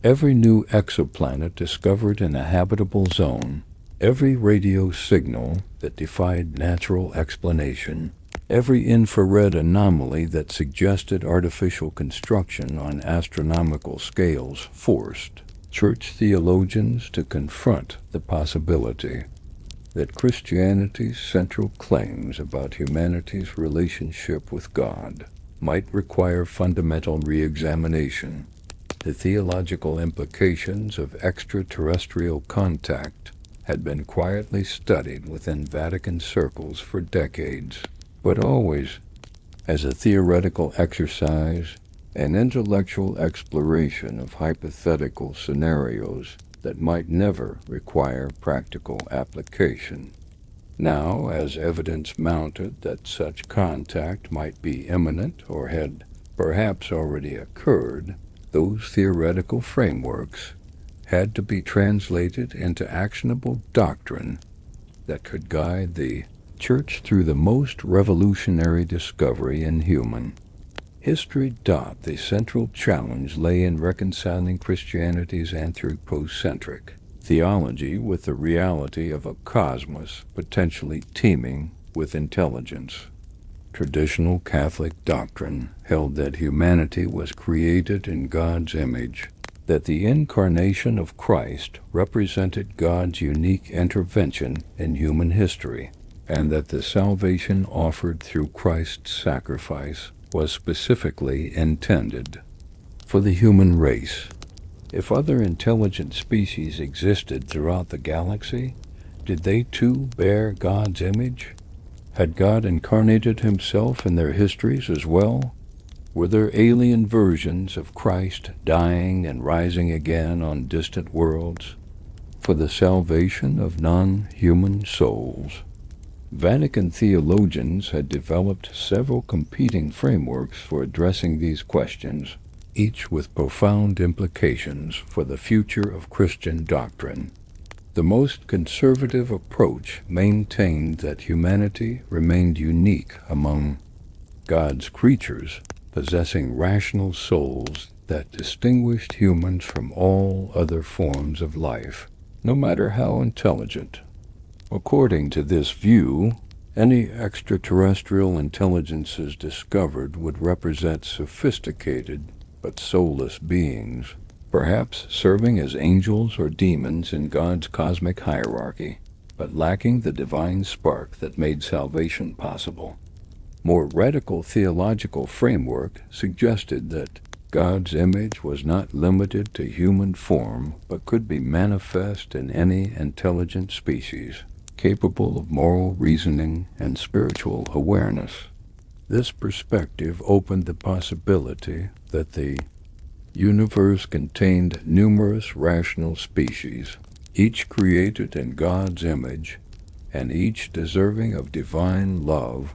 Every new exoplanet discovered in a habitable zone, every radio signal that defied natural explanation, every infrared anomaly that suggested artificial construction on astronomical scales forced church theologians to confront the possibility that Christianity's central claims about humanity's relationship with God might require fundamental re-examination. The theological implications of extraterrestrial contact had been quietly studied within Vatican circles for decades, but always as a theoretical exercise, an intellectual exploration of hypothetical scenarios that might never require practical application. Now, as evidence mounted that such contact might be imminent or had perhaps already occurred, those theoretical frameworks had to be translated into actionable doctrine that could guide the Church through the most revolutionary discovery in human history. The central challenge lay in reconciling Christianity's anthropocentric theology with the reality of a cosmos potentially teeming with intelligence. Traditional Catholic doctrine held that humanity was created in God's image, that the incarnation of Christ represented God's unique intervention in human history, and that the salvation offered through Christ's sacrifice was specifically intended for the human race. If other intelligent species existed throughout the galaxy, did they too bear God's image? Had God incarnated himself in their histories as well? Were there alien versions of Christ dying and rising again on distant worlds for the salvation of non-human souls? Vatican theologians had developed several competing frameworks for addressing these questions, each with profound implications for the future of Christian doctrine. The most conservative approach maintained that humanity remained unique among God's creatures, possessing rational souls that distinguished humans from all other forms of life, no matter how intelligent. According to this view, any extraterrestrial intelligences discovered would represent sophisticated but soulless beings, perhaps serving as angels or demons in God's cosmic hierarchy, but lacking the divine spark that made salvation possible. More radical theological framework suggested that God's image was not limited to human form, but could be manifest in any intelligent species, capable of moral reasoning and spiritual awareness. This perspective opened the possibility that the universe contained numerous rational species, each created in God's image, and each deserving of divine love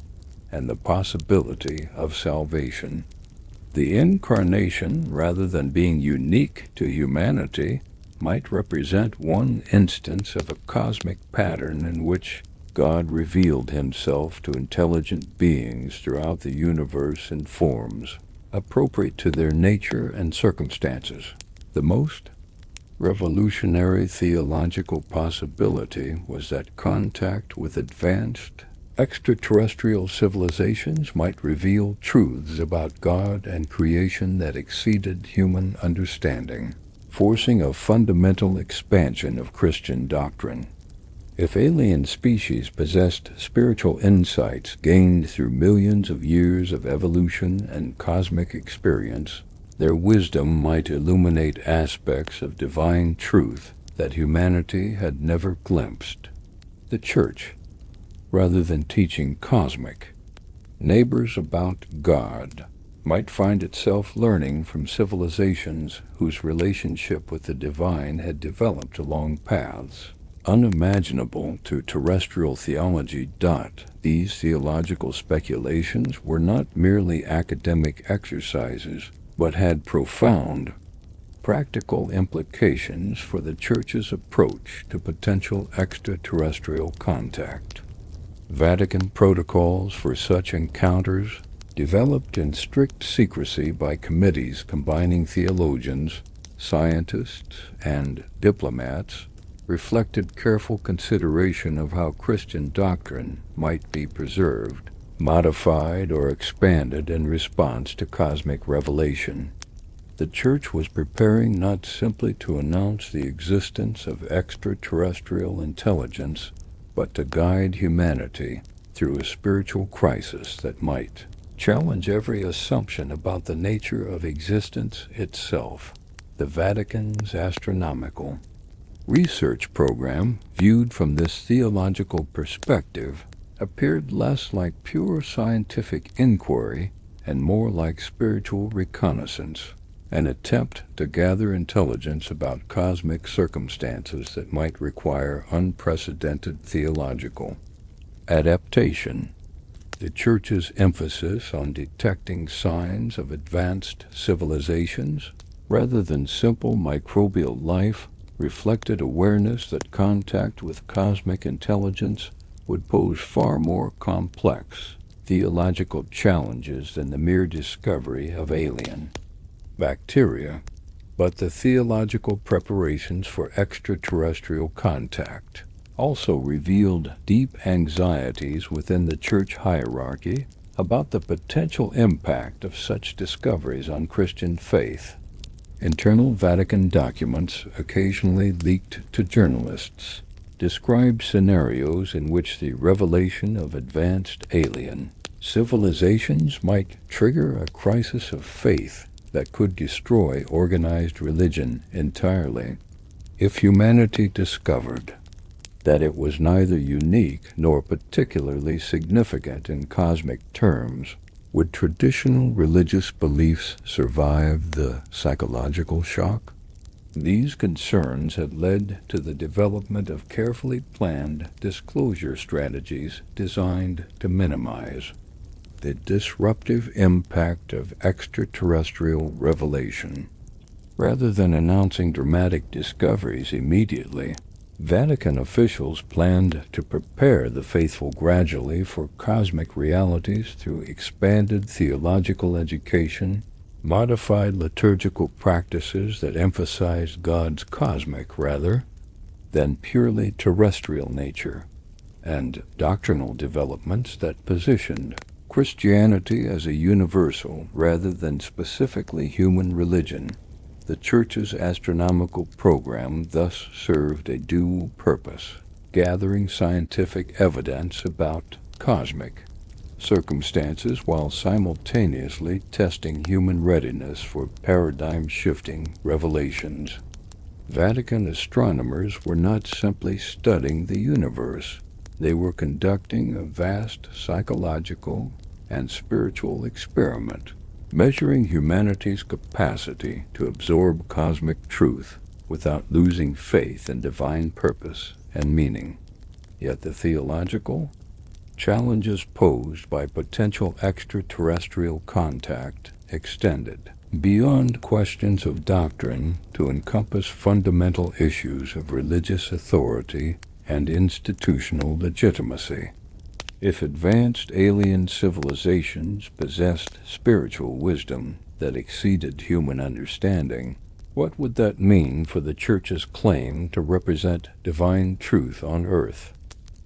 and the possibility of salvation. The incarnation, rather than being unique to humanity, might represent one instance of a cosmic pattern in which God revealed himself to intelligent beings throughout the universe in forms appropriate to their nature and circumstances. The most revolutionary theological possibility was that contact with advanced Extraterrestrial civilizations might reveal truths about God and creation that exceeded human understanding, forcing a fundamental expansion of Christian doctrine. If alien species possessed spiritual insights gained through millions of years of evolution and cosmic experience, their wisdom might illuminate aspects of divine truth that humanity had never glimpsed. The Church, rather than teaching cosmic neighbors about God, might find itself learning from civilizations whose relationship with the divine had developed along paths unimaginable to terrestrial theology. These theological speculations were not merely academic exercises, but had profound practical implications for the Church's approach to potential extraterrestrial contact. Vatican protocols for such encounters, developed in strict secrecy by committees combining theologians, scientists, and diplomats, reflected careful consideration of how Christian doctrine might be preserved, modified, or expanded in response to cosmic revelation. The Church was preparing not simply to announce the existence of extraterrestrial intelligence, but to guide humanity through a spiritual crisis that might challenge every assumption about the nature of existence itself. The Vatican's astronomical research program, viewed from this theological perspective, appeared less like pure scientific inquiry and more like spiritual reconnaissance, an attempt to gather intelligence about cosmic circumstances that might require unprecedented theological adaptation. The Church's emphasis on detecting signs of advanced civilizations, rather than simple microbial life, reflected awareness that contact with cosmic intelligence would pose far more complex theological challenges than the mere discovery of alien bacteria. But the theological preparations for extraterrestrial contact also revealed deep anxieties within the Church hierarchy about the potential impact of such discoveries on Christian faith. Internal Vatican documents, occasionally leaked to journalists, describe scenarios in which the revelation of advanced alien civilizations might trigger a crisis of faith that could destroy organized religion entirely. If humanity discovered that it was neither unique nor particularly significant in cosmic terms, would traditional religious beliefs survive the psychological shock? These concerns had led to the development of carefully planned disclosure strategies designed to minimize the disruptive impact of extraterrestrial revelation. Rather than announcing dramatic discoveries immediately, Vatican officials planned to prepare the faithful gradually for cosmic realities through expanded theological education, modified liturgical practices that emphasized God's cosmic rather than purely terrestrial nature, and doctrinal developments that positioned Christianity as a universal rather than specifically human religion. The Church's astronomical program thus served a dual purpose, gathering scientific evidence about cosmic circumstances while simultaneously testing human readiness for paradigm-shifting revelations. Vatican astronomers were not simply studying the universe. They were conducting a vast psychological and spiritual experiment, measuring humanity's capacity to absorb cosmic truth without losing faith in divine purpose and meaning. Yet the theological challenges posed by potential extraterrestrial contact extended beyond questions of doctrine to encompass fundamental issues of religious authority and institutional legitimacy. If advanced alien civilizations possessed spiritual wisdom that exceeded human understanding, what would that mean for the Church's claim to represent divine truth on earth?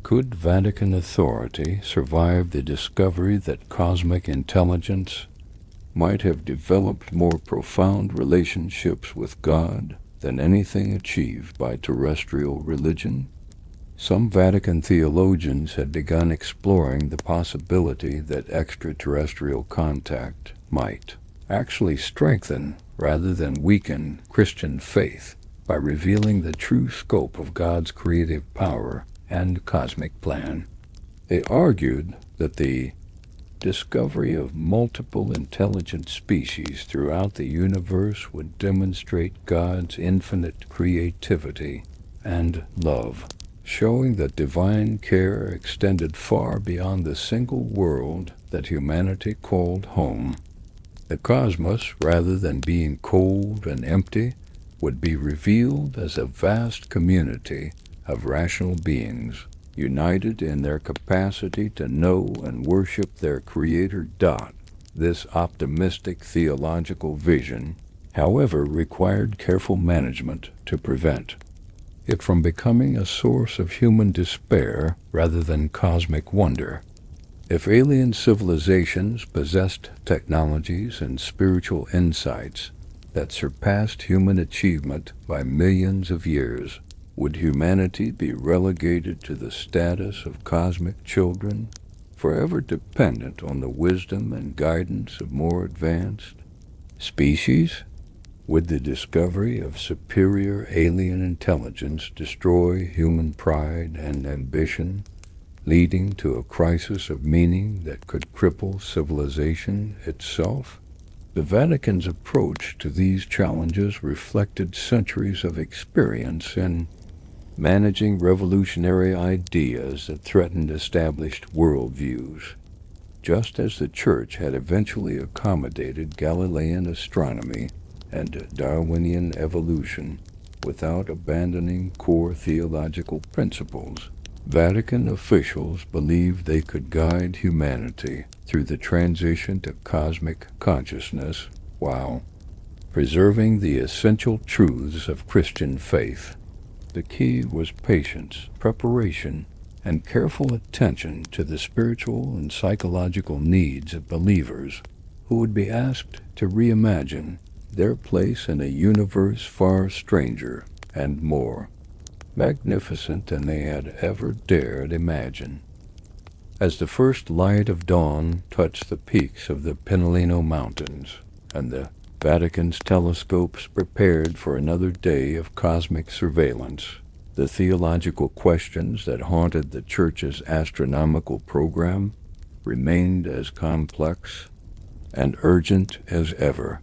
Could Vatican authority survive the discovery that cosmic intelligence might have developed more profound relationships with God than anything achieved by terrestrial religion? Some Vatican theologians had begun exploring the possibility that extraterrestrial contact might actually strengthen rather than weaken Christian faith by revealing the true scope of God's creative power and cosmic plan. They argued that the discovery of multiple intelligent species throughout the universe would demonstrate God's infinite creativity and love, showing that divine care extended far beyond the single world that humanity called home. The cosmos, rather than being cold and empty, would be revealed as a vast community of rational beings, united in their capacity to know and worship their Creator. This optimistic theological vision, however, required careful management to prevent it from becoming a source of human despair rather than cosmic wonder. If alien civilizations possessed technologies and spiritual insights that surpassed human achievement by millions of years, would humanity be relegated to the status of cosmic children, forever dependent on the wisdom and guidance of more advanced species? Would the discovery of superior alien intelligence destroy human pride and ambition, leading to a crisis of meaning that could cripple civilization itself? The Vatican's approach to these challenges reflected centuries of experience in managing revolutionary ideas that threatened established worldviews. Just as the Church had eventually accommodated Galilean astronomy and Darwinian evolution without abandoning core theological principles, Vatican officials believed they could guide humanity through the transition to cosmic consciousness while preserving the essential truths of Christian faith. The key was patience, preparation, and careful attention to the spiritual and psychological needs of believers who would be asked to reimagine their place in a universe far stranger and more magnificent than they had ever dared imagine. As the first light of dawn touched the peaks of the Pinalino Mountains, and the Vatican's telescopes prepared for another day of cosmic surveillance, the theological questions that haunted the Church's astronomical program remained as complex and urgent as ever.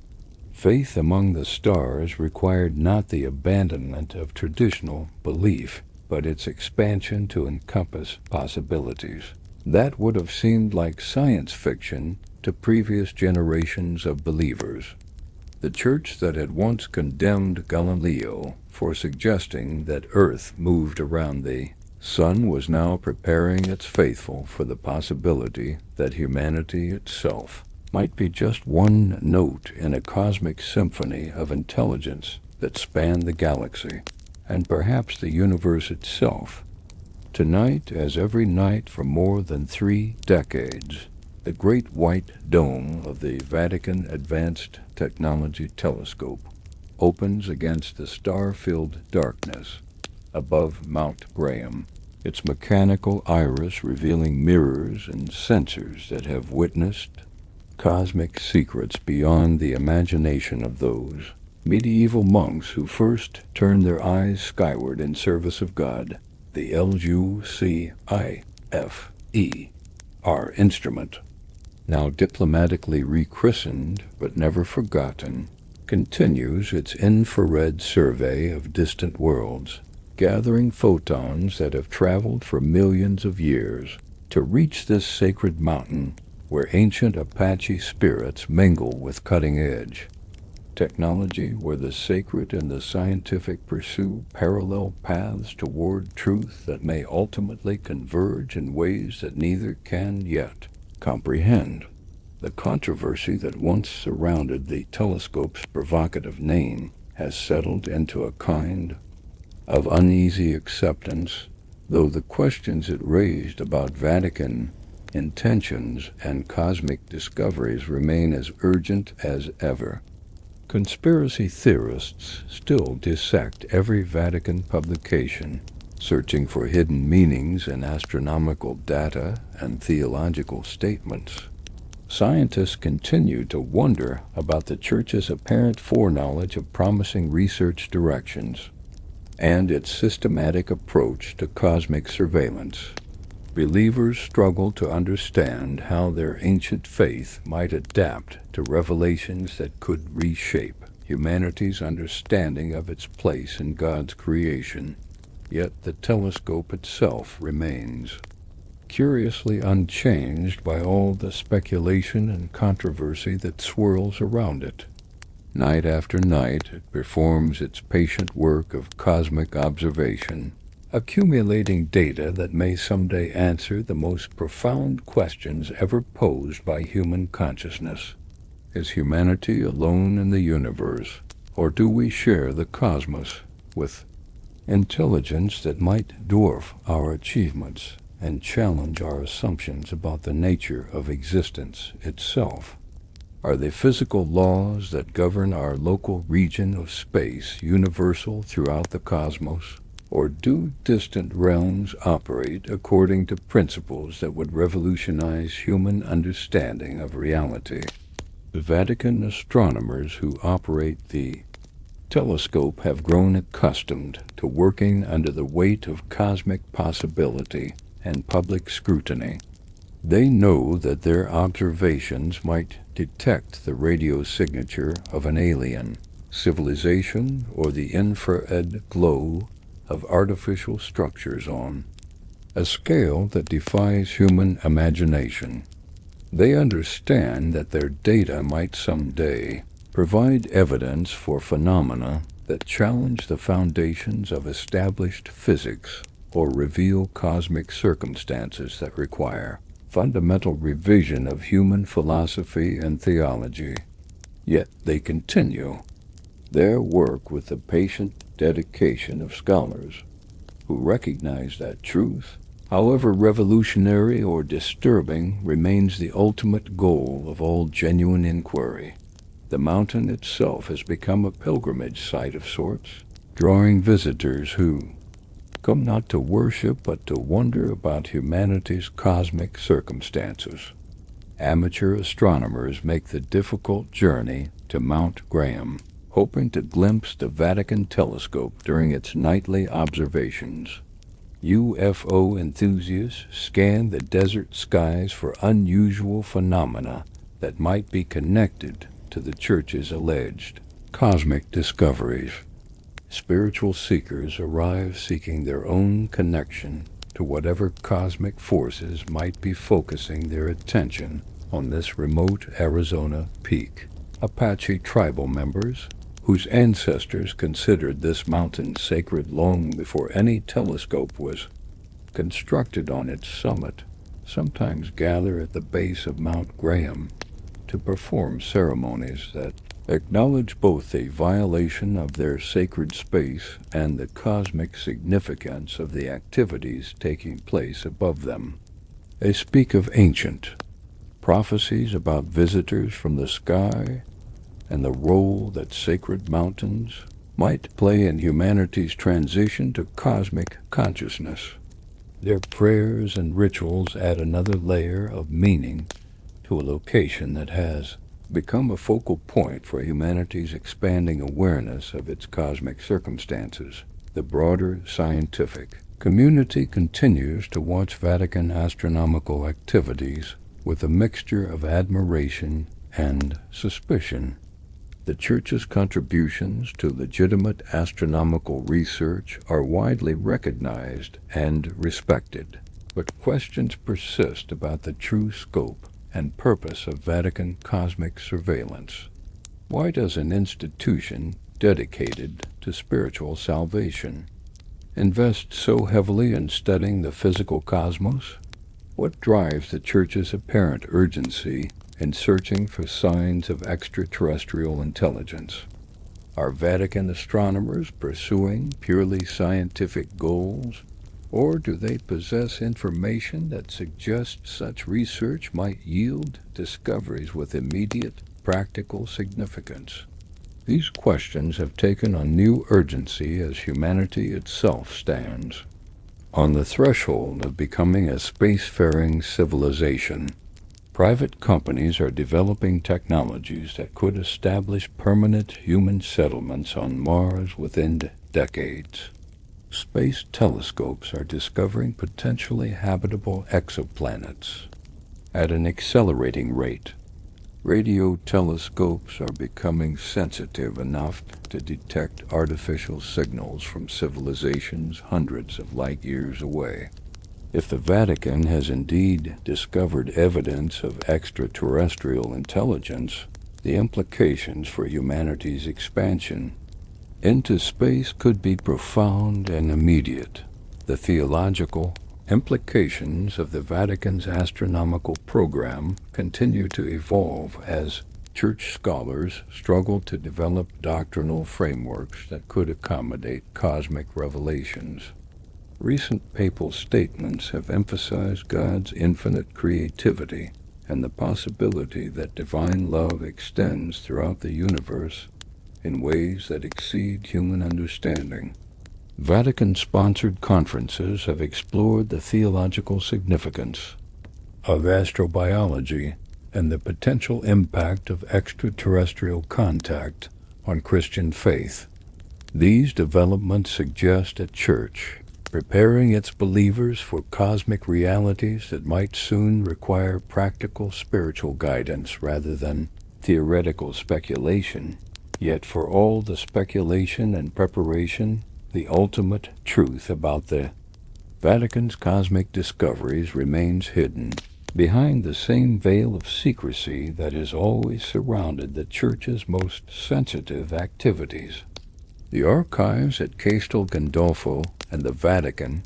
Faith among the stars required not the abandonment of traditional belief, but its expansion to encompass possibilities that would have seemed like science fiction to previous generations of believers. The Church that had once condemned Galileo for suggesting that Earth moved around the sun was now preparing its faithful for the possibility that humanity itself might be just one note in a cosmic symphony of intelligence that spanned the galaxy, and perhaps the universe itself. Tonight, as every night for more than 3 decades, the great white dome of the Vatican Advanced Technology Telescope opens against the star-filled darkness above Mount Graham, its mechanical iris revealing mirrors and sensors that have witnessed cosmic secrets beyond the imagination of those medieval monks who first turned their eyes skyward in service of God. The Lucifer instrument, now diplomatically rechristened but never forgotten, continues its infrared survey of distant worlds, gathering photons that have traveled for millions of years to reach this sacred mountain where ancient Apache spirits mingle with cutting-edge technology, where the sacred and the scientific pursue parallel paths toward truth that may ultimately converge in ways that neither can yet comprehend. The controversy that once surrounded the telescope's provocative name has settled into a kind of uneasy acceptance though the questions it raised about Vatican intentions and cosmic discoveries remain as urgent as ever. Conspiracy theorists still dissect every Vatican publication, searching for hidden meanings in astronomical data and theological statements. Scientists continue to wonder about the Church's apparent foreknowledge of promising research directions and its systematic approach to cosmic surveillance. Believers struggle to understand how their ancient faith might adapt to revelations that could reshape humanity's understanding of its place in God's creation. Yet the telescope itself remains curiously unchanged by all the speculation and controversy that swirls around it. Night after night, it performs its patient work of cosmic observation, accumulating data that may someday answer the most profound questions ever posed by human consciousness. Is humanity alone in the universe, or do we share the cosmos with intelligence that might dwarf our achievements and challenge our assumptions about the nature of existence itself? Are the physical laws that govern our local region of space universal throughout the cosmos, or do distant realms operate according to principles that would revolutionize human understanding of reality? The Vatican astronomers who operate the telescope have grown accustomed to working under the weight of cosmic possibility and public scrutiny. They know that their observations might detect the radio signature of an alien civilization or the infrared glow of artificial structures on a scale that defies human imagination. They understand that their data might someday provide evidence for phenomena that challenge the foundations of established physics or reveal cosmic circumstances that require fundamental revision of human philosophy and theology. Yet they continue their work with the patient dedication of scholars who recognize that truth, however revolutionary or disturbing, remains the ultimate goal of all genuine inquiry. The mountain itself has become a pilgrimage site of sorts, drawing visitors who come not to worship but to wonder about humanity's cosmic circumstances. Amateur astronomers make the difficult journey to Mount Graham, hoping to glimpse the Vatican telescope during its nightly observations. UFO enthusiasts scan the desert skies for unusual phenomena that might be connected to the Church's alleged cosmic discoveries. Spiritual seekers arrive seeking their own connection to whatever cosmic forces might be focusing their attention on this remote Arizona peak. Apache tribal members, whose ancestors considered this mountain sacred long before any telescope was constructed on its summit, sometimes gather at the base of Mount Graham to perform ceremonies that acknowledge both a violation of their sacred space and the cosmic significance of the activities taking place above them. They speak of ancient prophecies about visitors from the sky and the role that sacred mountains might play in humanity's transition to cosmic consciousness. Their prayers and rituals add another layer of meaning to a location that has become a focal point for humanity's expanding awareness of its cosmic circumstances. The broader scientific community continues to watch Vatican astronomical activities with a mixture of admiration and suspicion. The Church's contributions to legitimate astronomical research are widely recognized and respected, but questions persist about the true scope and purpose of Vatican cosmic surveillance. Why does an institution dedicated to spiritual salvation invest so heavily in studying the physical cosmos? What drives the Church's apparent urgency in searching for signs of extraterrestrial intelligence? Are Vatican astronomers pursuing purely scientific goals, Or do they possess information that suggests such research might yield discoveries with immediate, practical significance? These questions have taken on new urgency as humanity itself stands on the threshold of becoming a spacefaring civilization. Private companies are developing technologies that could establish permanent human settlements on Mars within decades. Space telescopes are discovering potentially habitable exoplanets at an accelerating rate. Radio telescopes are becoming sensitive enough to detect artificial signals from civilizations hundreds of light years away. If the Vatican has indeed discovered evidence of extraterrestrial intelligence, the implications for humanity's expansion into space could be profound and immediate. The theological implications of the Vatican's astronomical program continue to evolve as church scholars struggle to develop doctrinal frameworks that could accommodate cosmic revelations. Recent papal statements have emphasized God's infinite creativity and the possibility that divine love extends throughout the universe in ways that exceed human understanding. Vatican-sponsored conferences have explored the theological significance of astrobiology and the potential impact of extraterrestrial contact on Christian faith. These developments suggest a church preparing its believers for cosmic realities that might soon require practical spiritual guidance rather than theoretical speculation. Yet for all the speculation and preparation, the ultimate truth about the Vatican's cosmic discoveries remains hidden behind the same veil of secrecy that has always surrounded the Church's most sensitive activities. The archives at Castel Gandolfo and the Vatican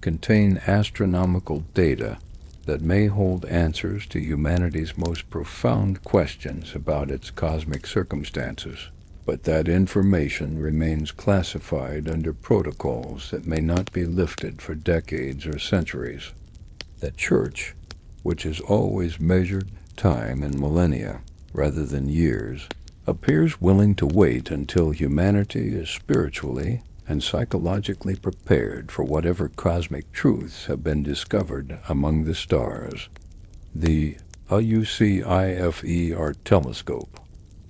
contain astronomical data that may hold answers to humanity's most profound questions about its cosmic circumstances. But that information remains classified under protocols that may not be lifted for decades or centuries. The Church, which has always measured time in millennia rather than years, appears willing to wait until humanity is spiritually and psychologically prepared for whatever cosmic truths have been discovered among the stars. The AUCIFER telescope,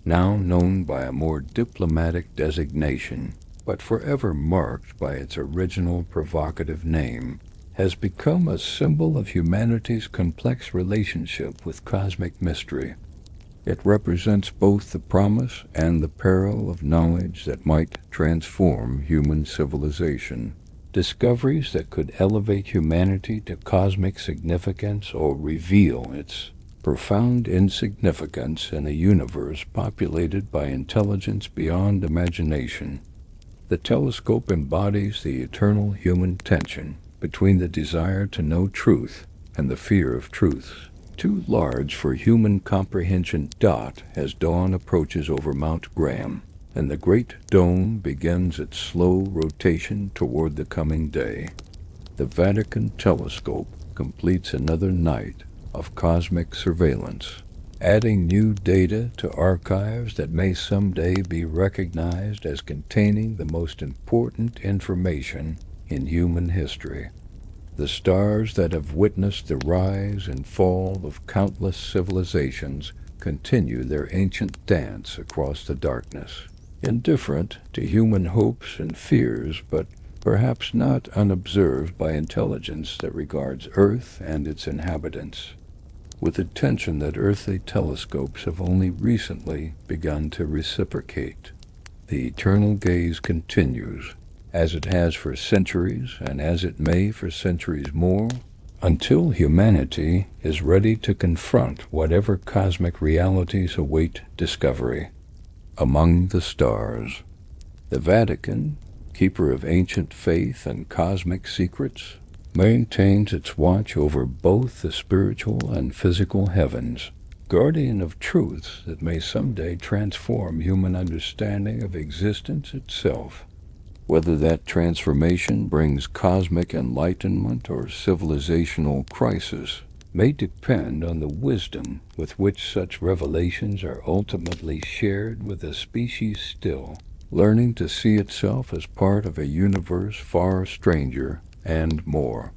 now known by a more diplomatic designation, but forever marked by its original provocative name, has become a symbol of humanity's complex relationship with cosmic mystery. It represents both the promise and the peril of knowledge that might transform human civilization, discoveries that could elevate humanity to cosmic significance or reveal its profound insignificance in a universe populated by intelligence beyond imagination. The telescope embodies the eternal human tension between the desire to know truth and the fear of truths, too large for human comprehension. As dawn approaches over Mount Graham, and the great dome begins its slow rotation toward the coming day, the Vatican telescope completes another night of cosmic surveillance, adding new data to archives that may someday be recognized as containing the most important information in human history. The stars that have witnessed the rise and fall of countless civilizations continue their ancient dance across the darkness, indifferent to human hopes and fears, but perhaps not unobserved by intelligence that regards Earth and its inhabitants with attention that earthly telescopes have only recently begun to reciprocate. The eternal gaze continues, as it has for centuries, and as it may for centuries more, until humanity is ready to confront whatever cosmic realities await discovery. Among the stars, the Vatican, keeper of ancient faith and cosmic secrets, maintains its watch over both the spiritual and physical heavens, guardian of truths that may someday transform human understanding of existence itself. Whether that transformation brings cosmic enlightenment or civilizational crisis may depend on the wisdom with which such revelations are ultimately shared with a species still learning to see itself as part of a universe far stranger and more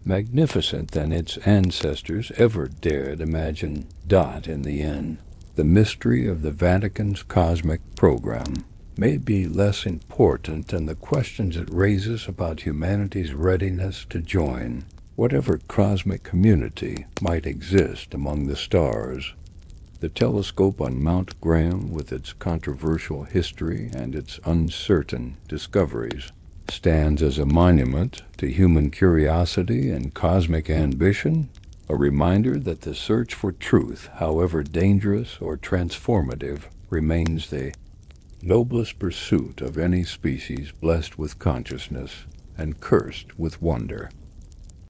magnificent than its ancestors ever dared imagine. In the end, the mystery of the Vatican's cosmic program may be less important than the questions it raises about humanity's readiness to join whatever cosmic community might exist among the stars. The telescope on Mount Graham, with its controversial history and its uncertain discoveries, stands as a monument to human curiosity and cosmic ambition, a reminder that the search for truth, however dangerous or transformative, remains the noblest pursuit of any species blessed with consciousness and cursed with wonder.